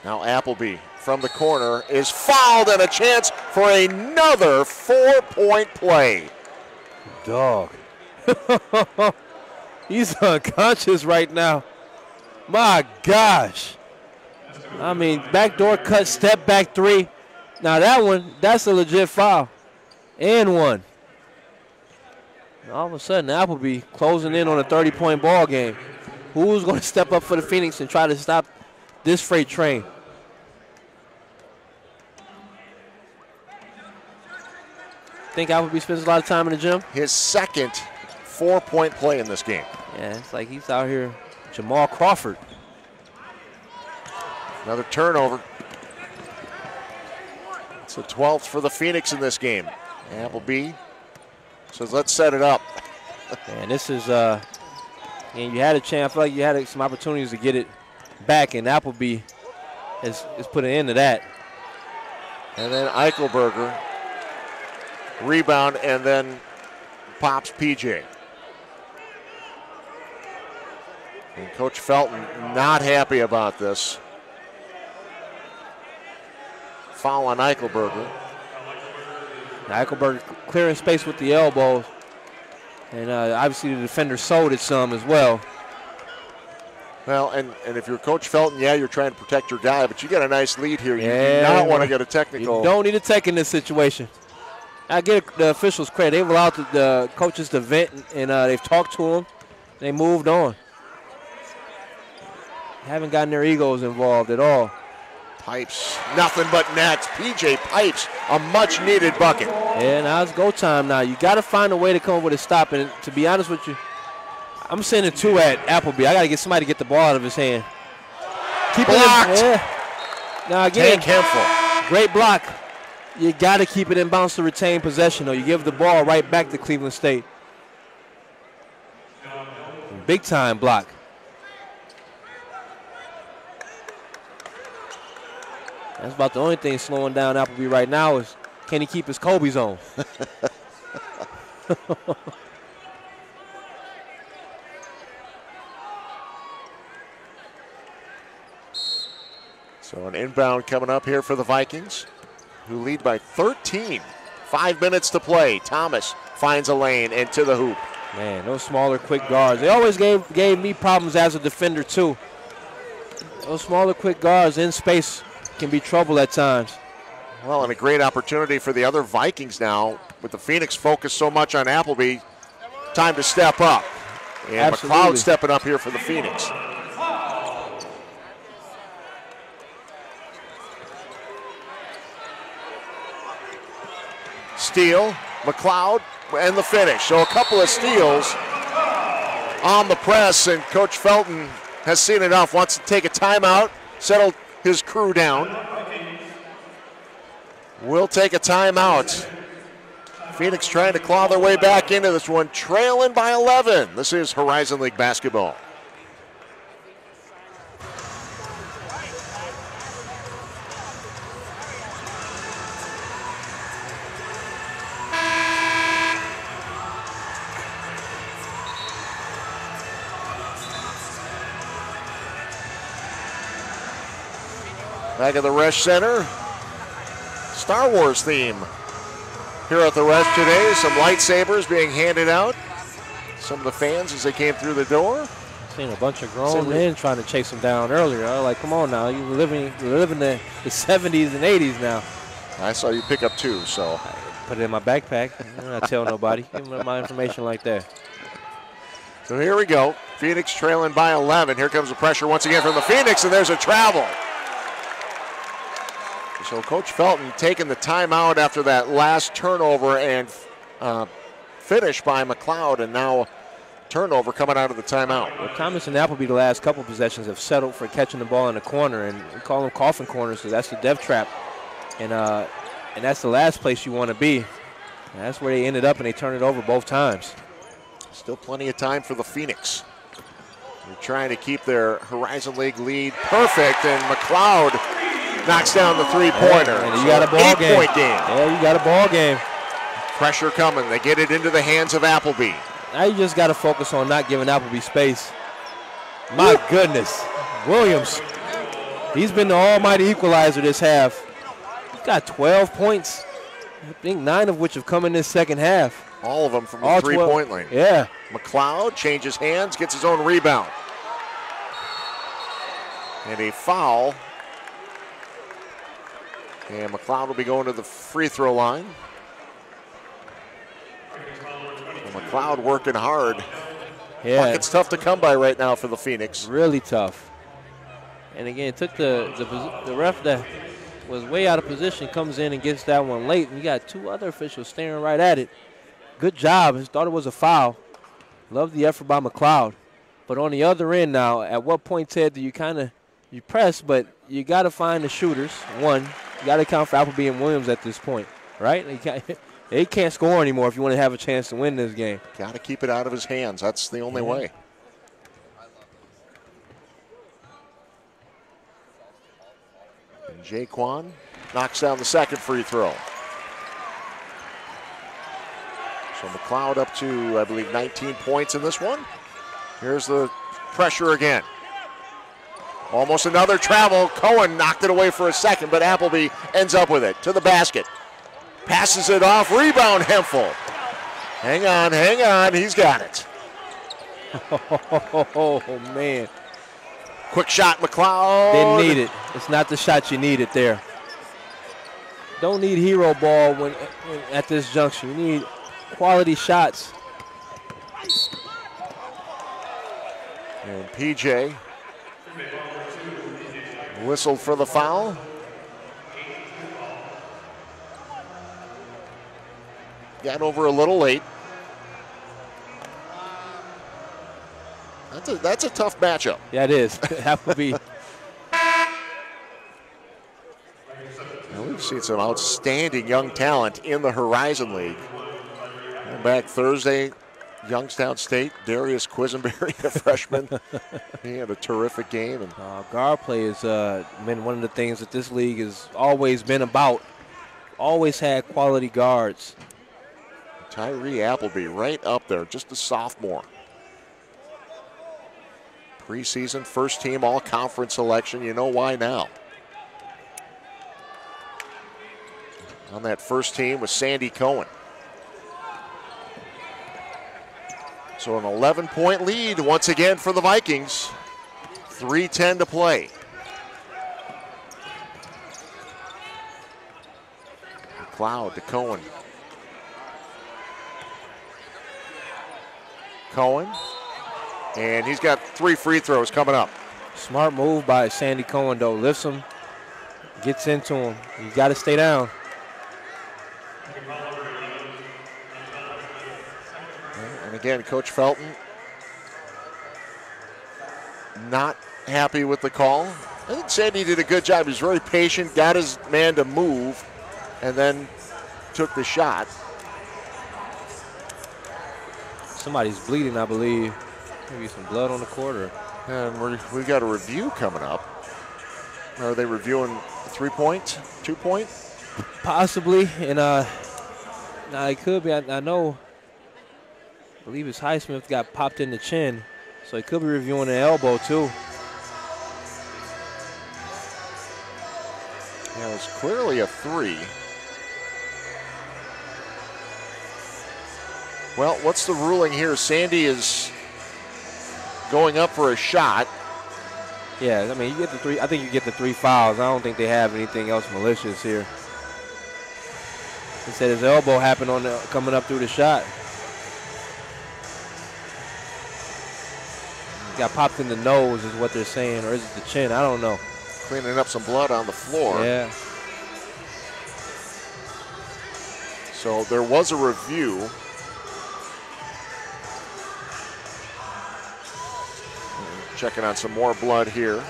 Now Appleby from the corner is fouled and a chance for another 4-point play. Dog. He's unconscious right now. My gosh. I mean, backdoor cut, step back 3. Now that one, that's a legit foul. And 1. And all of a sudden, Appleby closing in on a 30-point ball game. Who's going to step up for the Phoenix and try to stop this freight train? Think Appleby spends a lot of time in the gym? His second 4-point play in this game. Yeah, it's like he's out here, Jamal Crawford. Another turnover. It's the 12th for the Phoenix in this game. Appleby says, let's set it up. And this is, and you had a chance, I feel like you had some opportunities to get it back, and Appleby has put an end to that. And then Eichelberger, rebound, and then pops PJ. And Coach Felton not happy about this. Foul on Eichelberger. Eichelberger clearing space with the elbows. And obviously the defender sold it some as well. Well, and if you're Coach Felton, yeah, you're trying to protect your guy, but you got a nice lead here. You do not want to get a technical. You don't need a tech in this situation. I give the officials credit. They've allowed the coaches to vent, and they've talked to them. They moved on. Haven't gotten their egos involved at all. Pipes, nothing but nets. PJ Pipes, a much-needed bucket. Yeah, now it's go time now. You got to find a way to come up with a stop. And to be honest with you, I'm sending 2 at Appleby. I got to get somebody to get the ball out of his hand. Keep Blocked. it in. Yeah. Now again, Tank Hemphill. great block. You got to keep it in bounds to retain possession, or you give the ball right back to Cleveland State. Big time block. That's about the only thing slowing down Appleby right now is can he keep his Kobe zone? So an inbound coming up here for the Vikings, who lead by 13. 5 minutes to play. Thomas finds a lane into the hoop. Man, those smaller, quick guards. They always gave me problems as a defender, too. Those smaller, quick guards in space can be trouble at times. Well, and a great opportunity for the other Vikings now. With the Phoenix focused so much on Appleby, time to step up. And Absolutely. McLeod stepping up here for the Phoenix. Steal, McLeod, and the finish. So a couple of steals on the press, and Coach Felton has seen enough, wants to take a timeout, settle his crew down. We'll take a timeout. Phoenix trying to claw their way back into this one, trailing by 11. This is Horizon League basketball. Back at the Resch Center. Star Wars theme here at the Resch today. Some lightsabers being handed out. Some of the fans as they came through the door. Seen a bunch of grown men trying to chase him down earlier. I was like, come on now, you're living the 70s and 80s now. I saw you pick up 2, so. I put it in my backpack. I'm not telling nobody. Give them my information like that. So here we go. Phoenix trailing by 11. Here comes the pressure once again from the Phoenix, and there's a travel. So Coach Felton taking the timeout after that last turnover and finish by McLeod, and now turnover coming out of the timeout. Well, Thomas and Appleby the last couple possessions have settled for catching the ball in the corner, and we call them coffin corners because that's the death trap, and that's the last place you want to be. And that's where they ended up, and they turned it over both times. Still plenty of time for the Phoenix. They're trying to keep their Horizon League lead perfect, and McLeod knocks down the three-pointer. And you got a ball game. 8-point game. Yeah, you got a ball game. Pressure coming. They get it into the hands of Appleby. Now you just got to focus on not giving Appleby space. My goodness. Williams, he's been the almighty equalizer this half. He's got 12 points. I think 9 of which have come in this second half. All of them from the three-point line. Yeah. McLeod changes hands, gets his own rebound. And a foul. And McLeod will be going to the free throw line. And McLeod working hard. Yeah. It's tough to come by right now for the Phoenix. Really tough. And again, it took the ref that was way out of position, comes in and gets that one late. And you got 2 other officials staring right at it. Good job. He thought it was a foul. Love the effort by McLeod. But on the other end now, at what point, Ted, do you you press, but you got to find the shooters. One, you got to account for Appleby and Williams at this point, right? They can't score anymore if you want to have a chance to win this game. Got to keep it out of his hands. That's the only way. And Jaquan knocks down the second free throw. So McLeod up to, I believe, 19 points in this one. Here's the pressure again. Almost another travel. Cohen knocked it away for a second, but Appleby ends up with it to the basket. Passes it off. Rebound, Hemphill. Hang on. He's got it. Oh, man. Quick shot, McLeod. Didn't need it. It's not the shot you needed there. Don't need hero ball when at this junction. You need quality shots. And PJ whistled for the foul. Got over a little late. That's a tough matchup. Yeah, it is. Appleby. We've seen some outstanding young talent in the Horizon League. Going back Thursday, Youngstown State, Darius Quisenberry, a freshman. He had a terrific game. And guard play has been one of the things that this league has always been about. Always had quality guards. Tyree Appleby right up there, just a sophomore. Preseason first team all-conference selection. You know why now. On that first team was Sandy Cohen. So an 11-point lead once again for the Vikings. 3:10 to play. McLeod to Cohen. Cohen. And he's got 3 free throws coming up. Smart move by Sandy Cohen, though. Lifts him, gets into him. You got to stay down. And again, Coach Felton not happy with the call. I think Sandy did a good job. He was very patient, got his man to move, and then took the shot. Somebody's bleeding, I believe. Maybe some blood on the court. And we've got a review coming up. Are they reviewing 3-point, 2-point? Possibly. And now it could be. I know. I believe his Highsmith got popped in the chin, so he could be reviewing the elbow too. Yeah, it was clearly a 3. Well, what's the ruling here? Sandy is going up for a shot. Yeah, I mean, you get the 3. I think you get the 3 fouls. I don't think they have anything else malicious here. He said his elbow happened on coming up through the shot. He got popped in the nose is what they're saying, or is it the chin? I don't know. Cleaning up some blood on the floor. Yeah. So there was a review. Checking on some more blood here.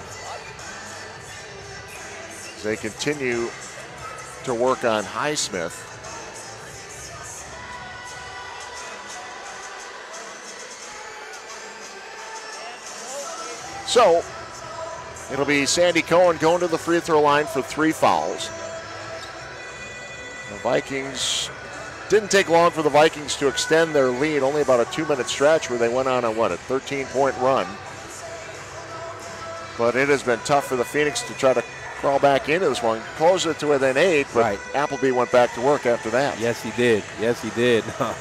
They continue to work on Highsmith. So it'll be Sandy Cohen going to the free throw line for 3 fouls. The Vikings, didn't take long for the Vikings to extend their lead, only about a 2-minute stretch where they went on a 13-point run. But it has been tough for the Phoenix to try to crawl back into this one. Closed it to within 8, but right. Appleby went back to work after that. Yes, he did. Yes, he did. And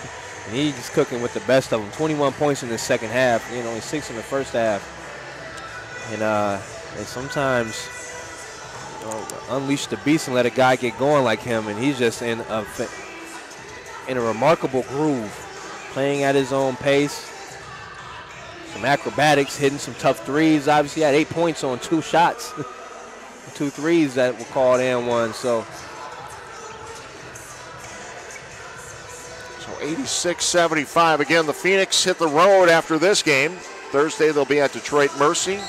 he's cooking with the best of them. 21 points in the second half. Only 6 in the first half. And sometimes unleash the beast and let a guy get going like him, and he's just in a remarkable groove, playing at his own pace. Some acrobatics, hitting some tough threes. Obviously, he had 8 points on 2 shots, 2 threes that were called and one. So 86-75. Again, the Phoenix hit the road after this game. Thursday, they'll be at Detroit Mercy.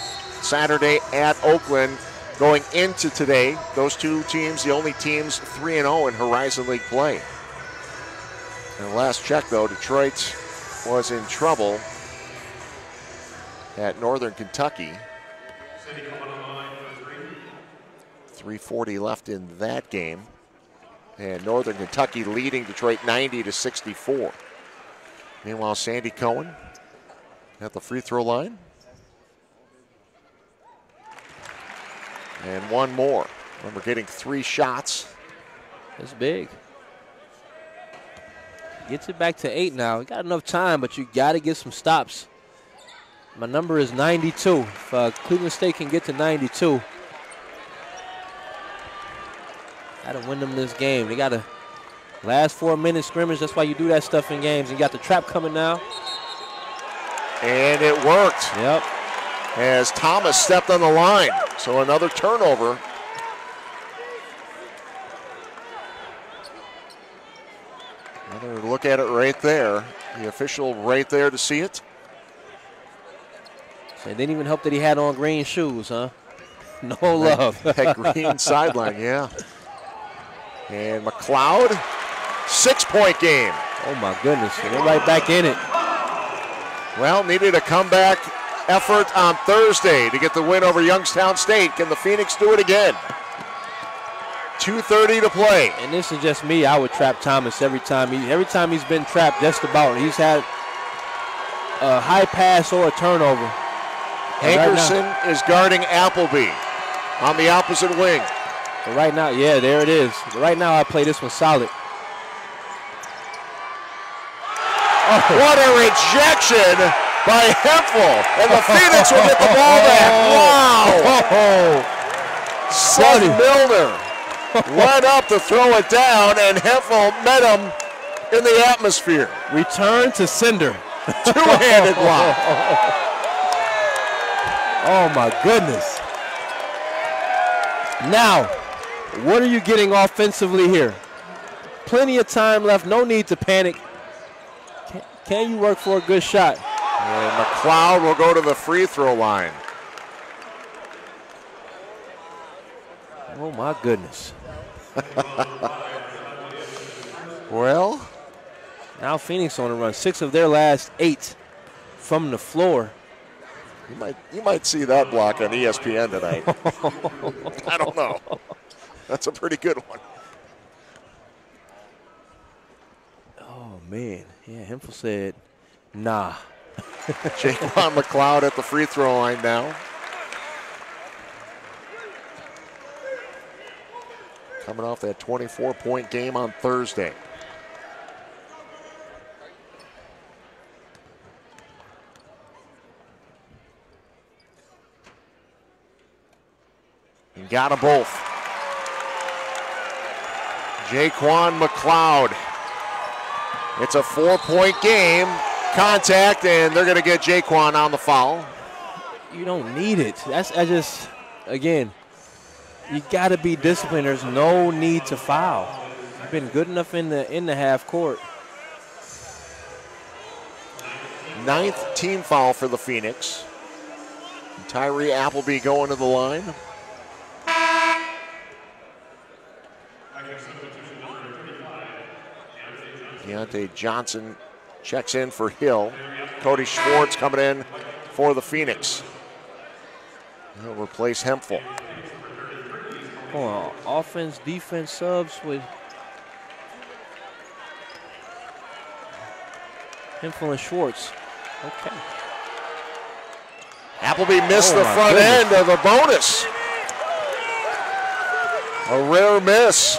Saturday at Oakland. Going into today, those 2 teams, the only teams 3-0 in Horizon League play. And last check, though, Detroit was in trouble at Northern Kentucky. 3:40 left in that game. And Northern Kentucky leading Detroit 90-64. Meanwhile, Sandy Cohen at the free throw line. And one more. Remember, getting 3 shots. That's big. Gets it back to 8 now. You got enough time, but you got to get some stops. My number is 92. If Cleveland State can get to 92, got to win them this game. They got to last 4-minute scrimmage. That's why you do that stuff in games. And you got the trap coming now. And it worked. Yep. As Thomas stepped on the line. So another turnover. Another look at it right there. The official right there to see it. It didn't even help that he had on green shoes, huh? No love. That green sideline, yeah. And McLeod, 6-point game. Oh, my goodness. They're right back in it. Well, needed a comeback effort on Thursday to get the win over Youngstown State. Can the Phoenix do it again? 2:30 to play. And this is just me. I would trap Thomas every time he's been trapped, just about. He's had a high pass or a turnover. Hankerson is guarding Appleby on the opposite wing. But right now, yeah, there it is. But right now, I play this one solid. Oh. What a rejection by Hemphill. And the Phoenix will get the ball back. Wow. Seth Milner went up to throw it down, and Hemphill met him in the atmosphere. Return to sender. Two-handed block. Oh, my goodness. Now, what are you getting offensively here? Plenty of time left. No need to panic. Can you work for a good shot? And McLeod will go to the free throw line. Oh, my goodness. Well, now Phoenix on the run. 6 of their last 8 from the floor. You might see that block on ESPN tonight. I don't know. That's a pretty good one. Oh, man. Yeah, Hemphill said, nah. Jaquan McLeod at the free throw line now. Coming off that 24-point game on Thursday. And got them both. Jaquan McLeod. It's a 4-point game. Contact, and they're going to get Jaquan on the foul. You don't need it. Again, you got to be disciplined. There's no need to foul. You've been good enough in the half court. 9th team foul for the Phoenix. And Tyree Appleby going to the line. Deontay Johnson checks in for Hill. Cody Schwartz coming in for the Phoenix. He'll replace Hemphill. Oh, offense, defense subs with Hemphill and Schwartz. Okay. Appleby missed the front end of the bonus. A rare miss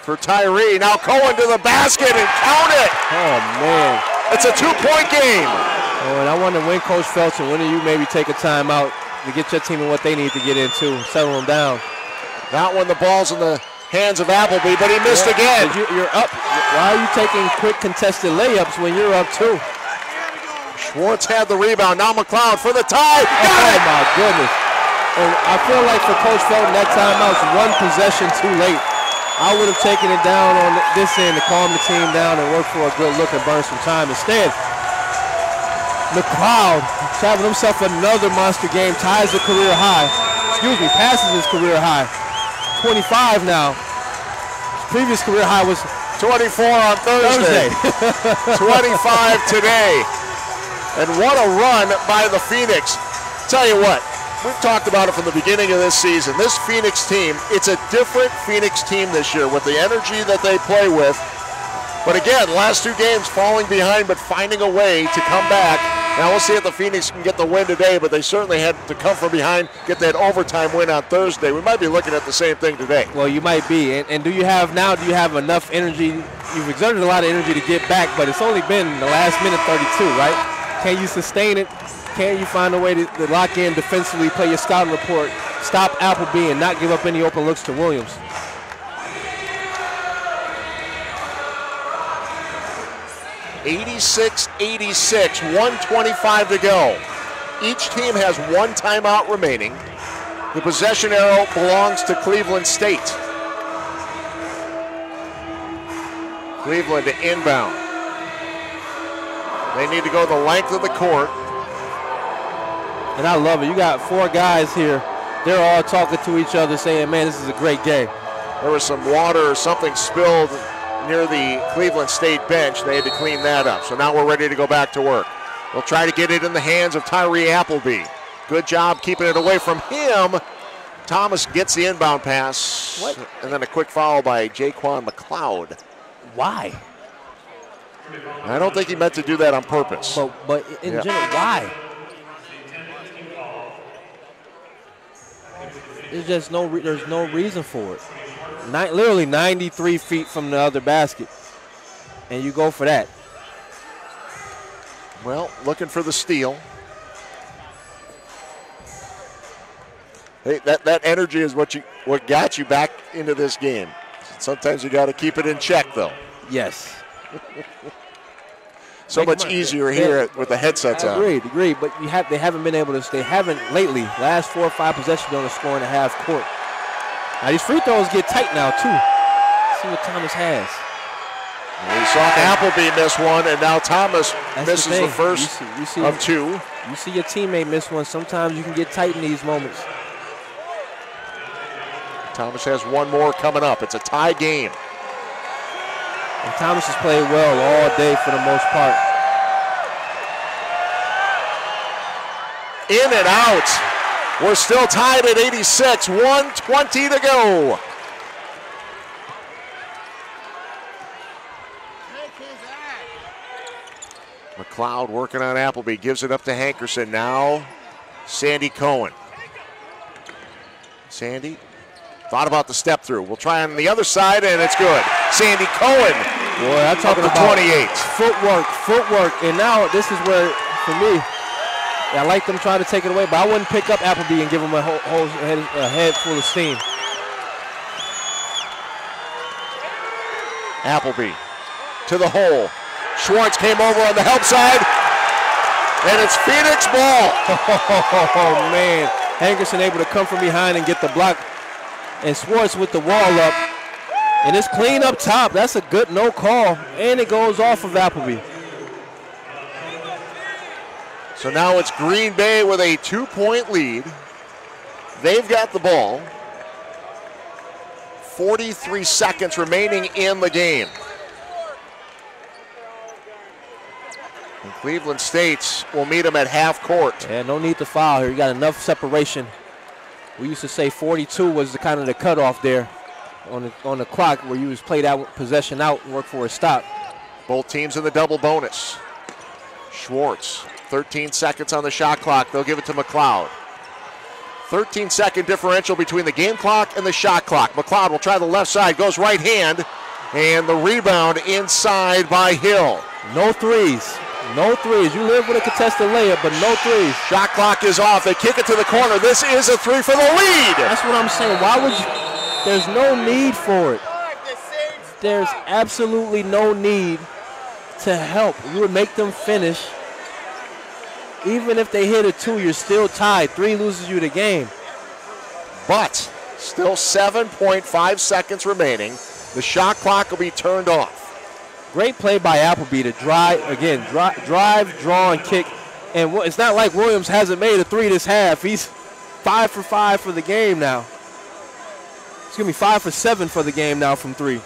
for Tyree. Now Cohen to the basket and count it. Oh, man. It's a 2-point game. Oh, and I wonder when Coach Felton, when do you maybe take a timeout to get your team in what they need to get into, settle them down? Not when the ball's in the hands of Appleby, but he missed again. You're up. Why are you taking quick contested layups when you're up too? Schwartz had the rebound. Now McLeod for the tie. Got it. My goodness. And I feel like for Coach Felton, that timeout's one possession too late. I would have taken it down on this end to calm the team down and work for a good look and burn some time. Instead, McLeod having himself another monster game, ties the career high. Passes his career high. 25 now. His previous career high was 24 on Thursday. 25 today. And what a run by the Phoenix. Tell you what, we've talked about it from the beginning of this season. This Phoenix team, it's a different Phoenix team this year with the energy that they play with. But again, last 2 games falling behind but finding a way to come back. Now we'll see if the Phoenix can get the win today, but they certainly had to come from behind, get that overtime win on Thursday. We might be looking at the same thing today. Well, you might be. And do you have enough energy? You've exerted a lot of energy to get back, but it's only been the last minute 32, right? Can you sustain it? Can you find a way to lock in defensively, play your scouting report, stop Appleby, and not give up any open looks to Williams? (86-86), 1:25 to go. Each team has 1 timeout remaining. The possession arrow belongs to Cleveland State. Cleveland to inbound. They need to go the length of the court. And I love it. You got 4 guys here. They're all talking to each other saying, man, this is a great game. There was some water or something spilled near the Cleveland State bench. They had to clean that up. So now we're ready to go back to work. We'll try to get it in the hands of Tyree Appleby. Good job keeping it away from him. Thomas gets the inbound pass. What? And then a quick foul by Jaquan McLeod. Why? I don't think he meant to do that on purpose. But in general, why? There's just there's no reason for it. Literally 93 feet from the other basket, and you go for that. Well, looking for the steal. Hey, that energy is what got you back into this game. Sometimes you got to keep it in check, though. Yes. So much easier here with the headsets on. Agreed. But they haven't been able to. They haven't lately. Last 4 or 5 possessions on the score and a half court. Now these free throws get tight now too. Let's see what Thomas has. We saw Appleby miss one, and now Thomas misses the first of 2. You see your teammate miss one. Sometimes you can get tight in these moments. Thomas has one more coming up. It's a tie game. And Thomas has played well all day for the most part. In and out. We're still tied at 86. 1:20 to go. McLeod working on Appleby. Gives it up to Hankerson. Now Sandy Cohen. Sandy thought about the step through. We'll try on the other side, and it's good. Sandy Cohen. Boy, I'm talking about 28. Footwork. And now this is where, for me, I like them trying to take it away, but I wouldn't pick up Appleby and give him a head full of steam. Appleby to the hole. Schwartz came over on the help side, and it's Phoenix ball. Oh, man. Hankerson able to come from behind and get the block. And Schwartz with the wall up. And it's clean up top. That's a good no call. And it goes off of Appleby. So now it's Green Bay with a 2-point lead. They've got the ball. 43 seconds remaining in the game. And Cleveland State will meet them at half court. Yeah, no need to foul here. You got enough separation. We used to say 42 was the kind of the cutoff there on the clock where you was played out possession out and work for a stop. Both teams in the double bonus. Schwartz, 13 seconds on the shot clock. They'll give it to McLeod. 13-second differential between the game clock and the shot clock. McLeod will try the left side, goes right hand, and the rebound inside by Hill. No threes. No threes. You live with a contested layup, but no threes. Shot clock is off. They kick it to the corner. This is a 3 for the lead. That's what I'm saying. Why would you? There's no need for it. There's absolutely no need to help. You would make them finish. Even if they hit a 2, you're still tied. 3 loses you the game. But still 7.5 seconds remaining. The shot clock will be turned off. Great play by Appleby to drive, draw, and kick. And it's not like Williams hasn't made a 3 this half. He's 5 for 5 for the game now. Excuse me, 5 for 7 for the game now from 3.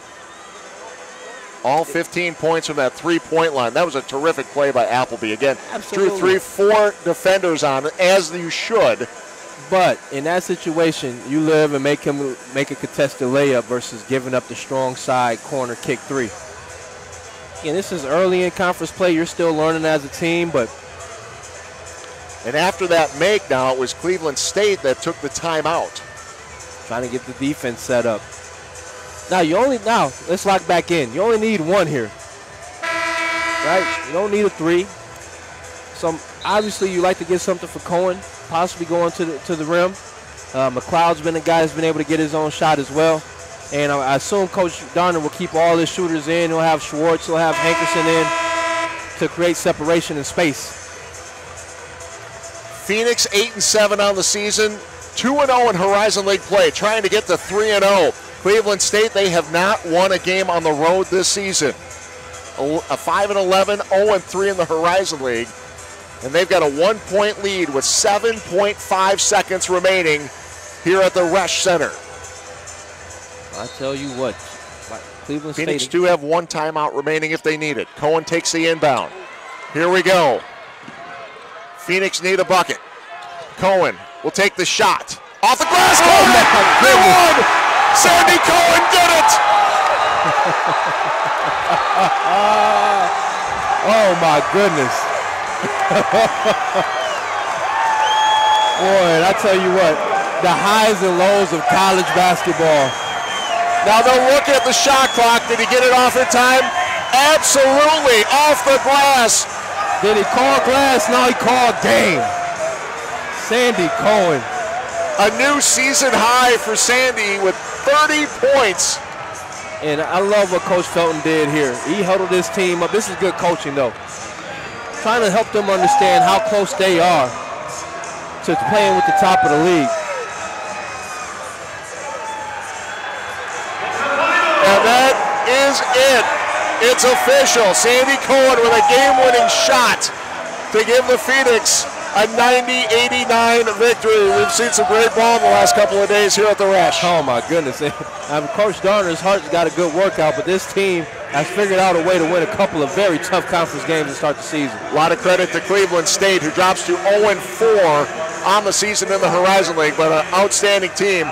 All 15 points from that 3-point line. That was a terrific play by Appleby. Again, absolutely. Drew 4 defenders on it, as you should. But in that situation, you live and make him make a contested layup versus giving up the strong side corner kick 3. And this is early in conference play. You're still learning as a team, but. And after that make now, it was Cleveland State that took the timeout. Trying to get the defense set up. Now let's lock back in. You only need 1 here. Right? You don't need a 3. Obviously you like to get something for Cohen, possibly going to the rim. McLeod's been a guy that's been able to get his own shot as well. And I assume Coach Darner will keep all his shooters in. He'll have Schwartz, he'll have Hankerson in to create separation and space. Phoenix 8-7 on the season, 2-0 in Horizon League play, trying to get to 3-0. Cleveland State, they have not won a game on the road this season. A 5-11, 0-3 in the Horizon League. And they've got a 1-point lead with 7.5 seconds remaining here at the Resch Center. I tell you what, Cleveland Phoenix State do have one timeout remaining if they need it. Cohen takes the inbound. Here we go. Phoenix need a bucket. Cohen will take the shot. Off the glass, Cohen! They won! Sandy Cohen did it! Oh my goodness. Boy, I tell you what, the highs and lows of college basketball. Now they'll look at the shot clock. Did he get it off in time? Absolutely, off the glass. Did he call glass? No, he called game. Sandy Cohen. A new season high for Sandy with 30 points. And I love what Coach Felton did here. He huddled his team up. This is good coaching, though. Trying to help them understand how close they are to playing with the top of the league. And that is it. It's official. Sandy Cohen with a game-winning shot to give the Phoenix a 90-89 victory. We've seen some great ball in the last couple of days here at the Resch. Oh, my goodness. Coach Darner's heart's got a good workout, but this team has figured out a way to win a couple of very tough conference games to start the season. A lot of credit to Cleveland State, who drops to 0-4 on the season in the Horizon League, but an outstanding team.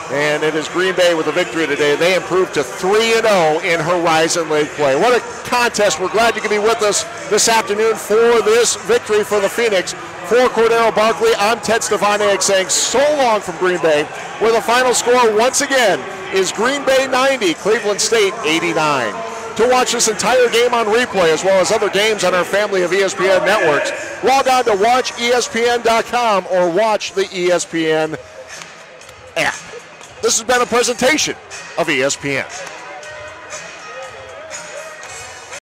And it is Green Bay with a victory today. They improved to 3-0 in Horizon League play. What a contest. We're glad you can be with us this afternoon for this victory for the Phoenix. For Cordero Barkley, I'm Ted Stefaniak saying so long from Green Bay, where the final score once again is Green Bay 90, Cleveland State 89. To watch this entire game on replay, as well as other games on our family of ESPN networks, log on to watchespn.com or watch the ESPN app. This has been a presentation of ESPN.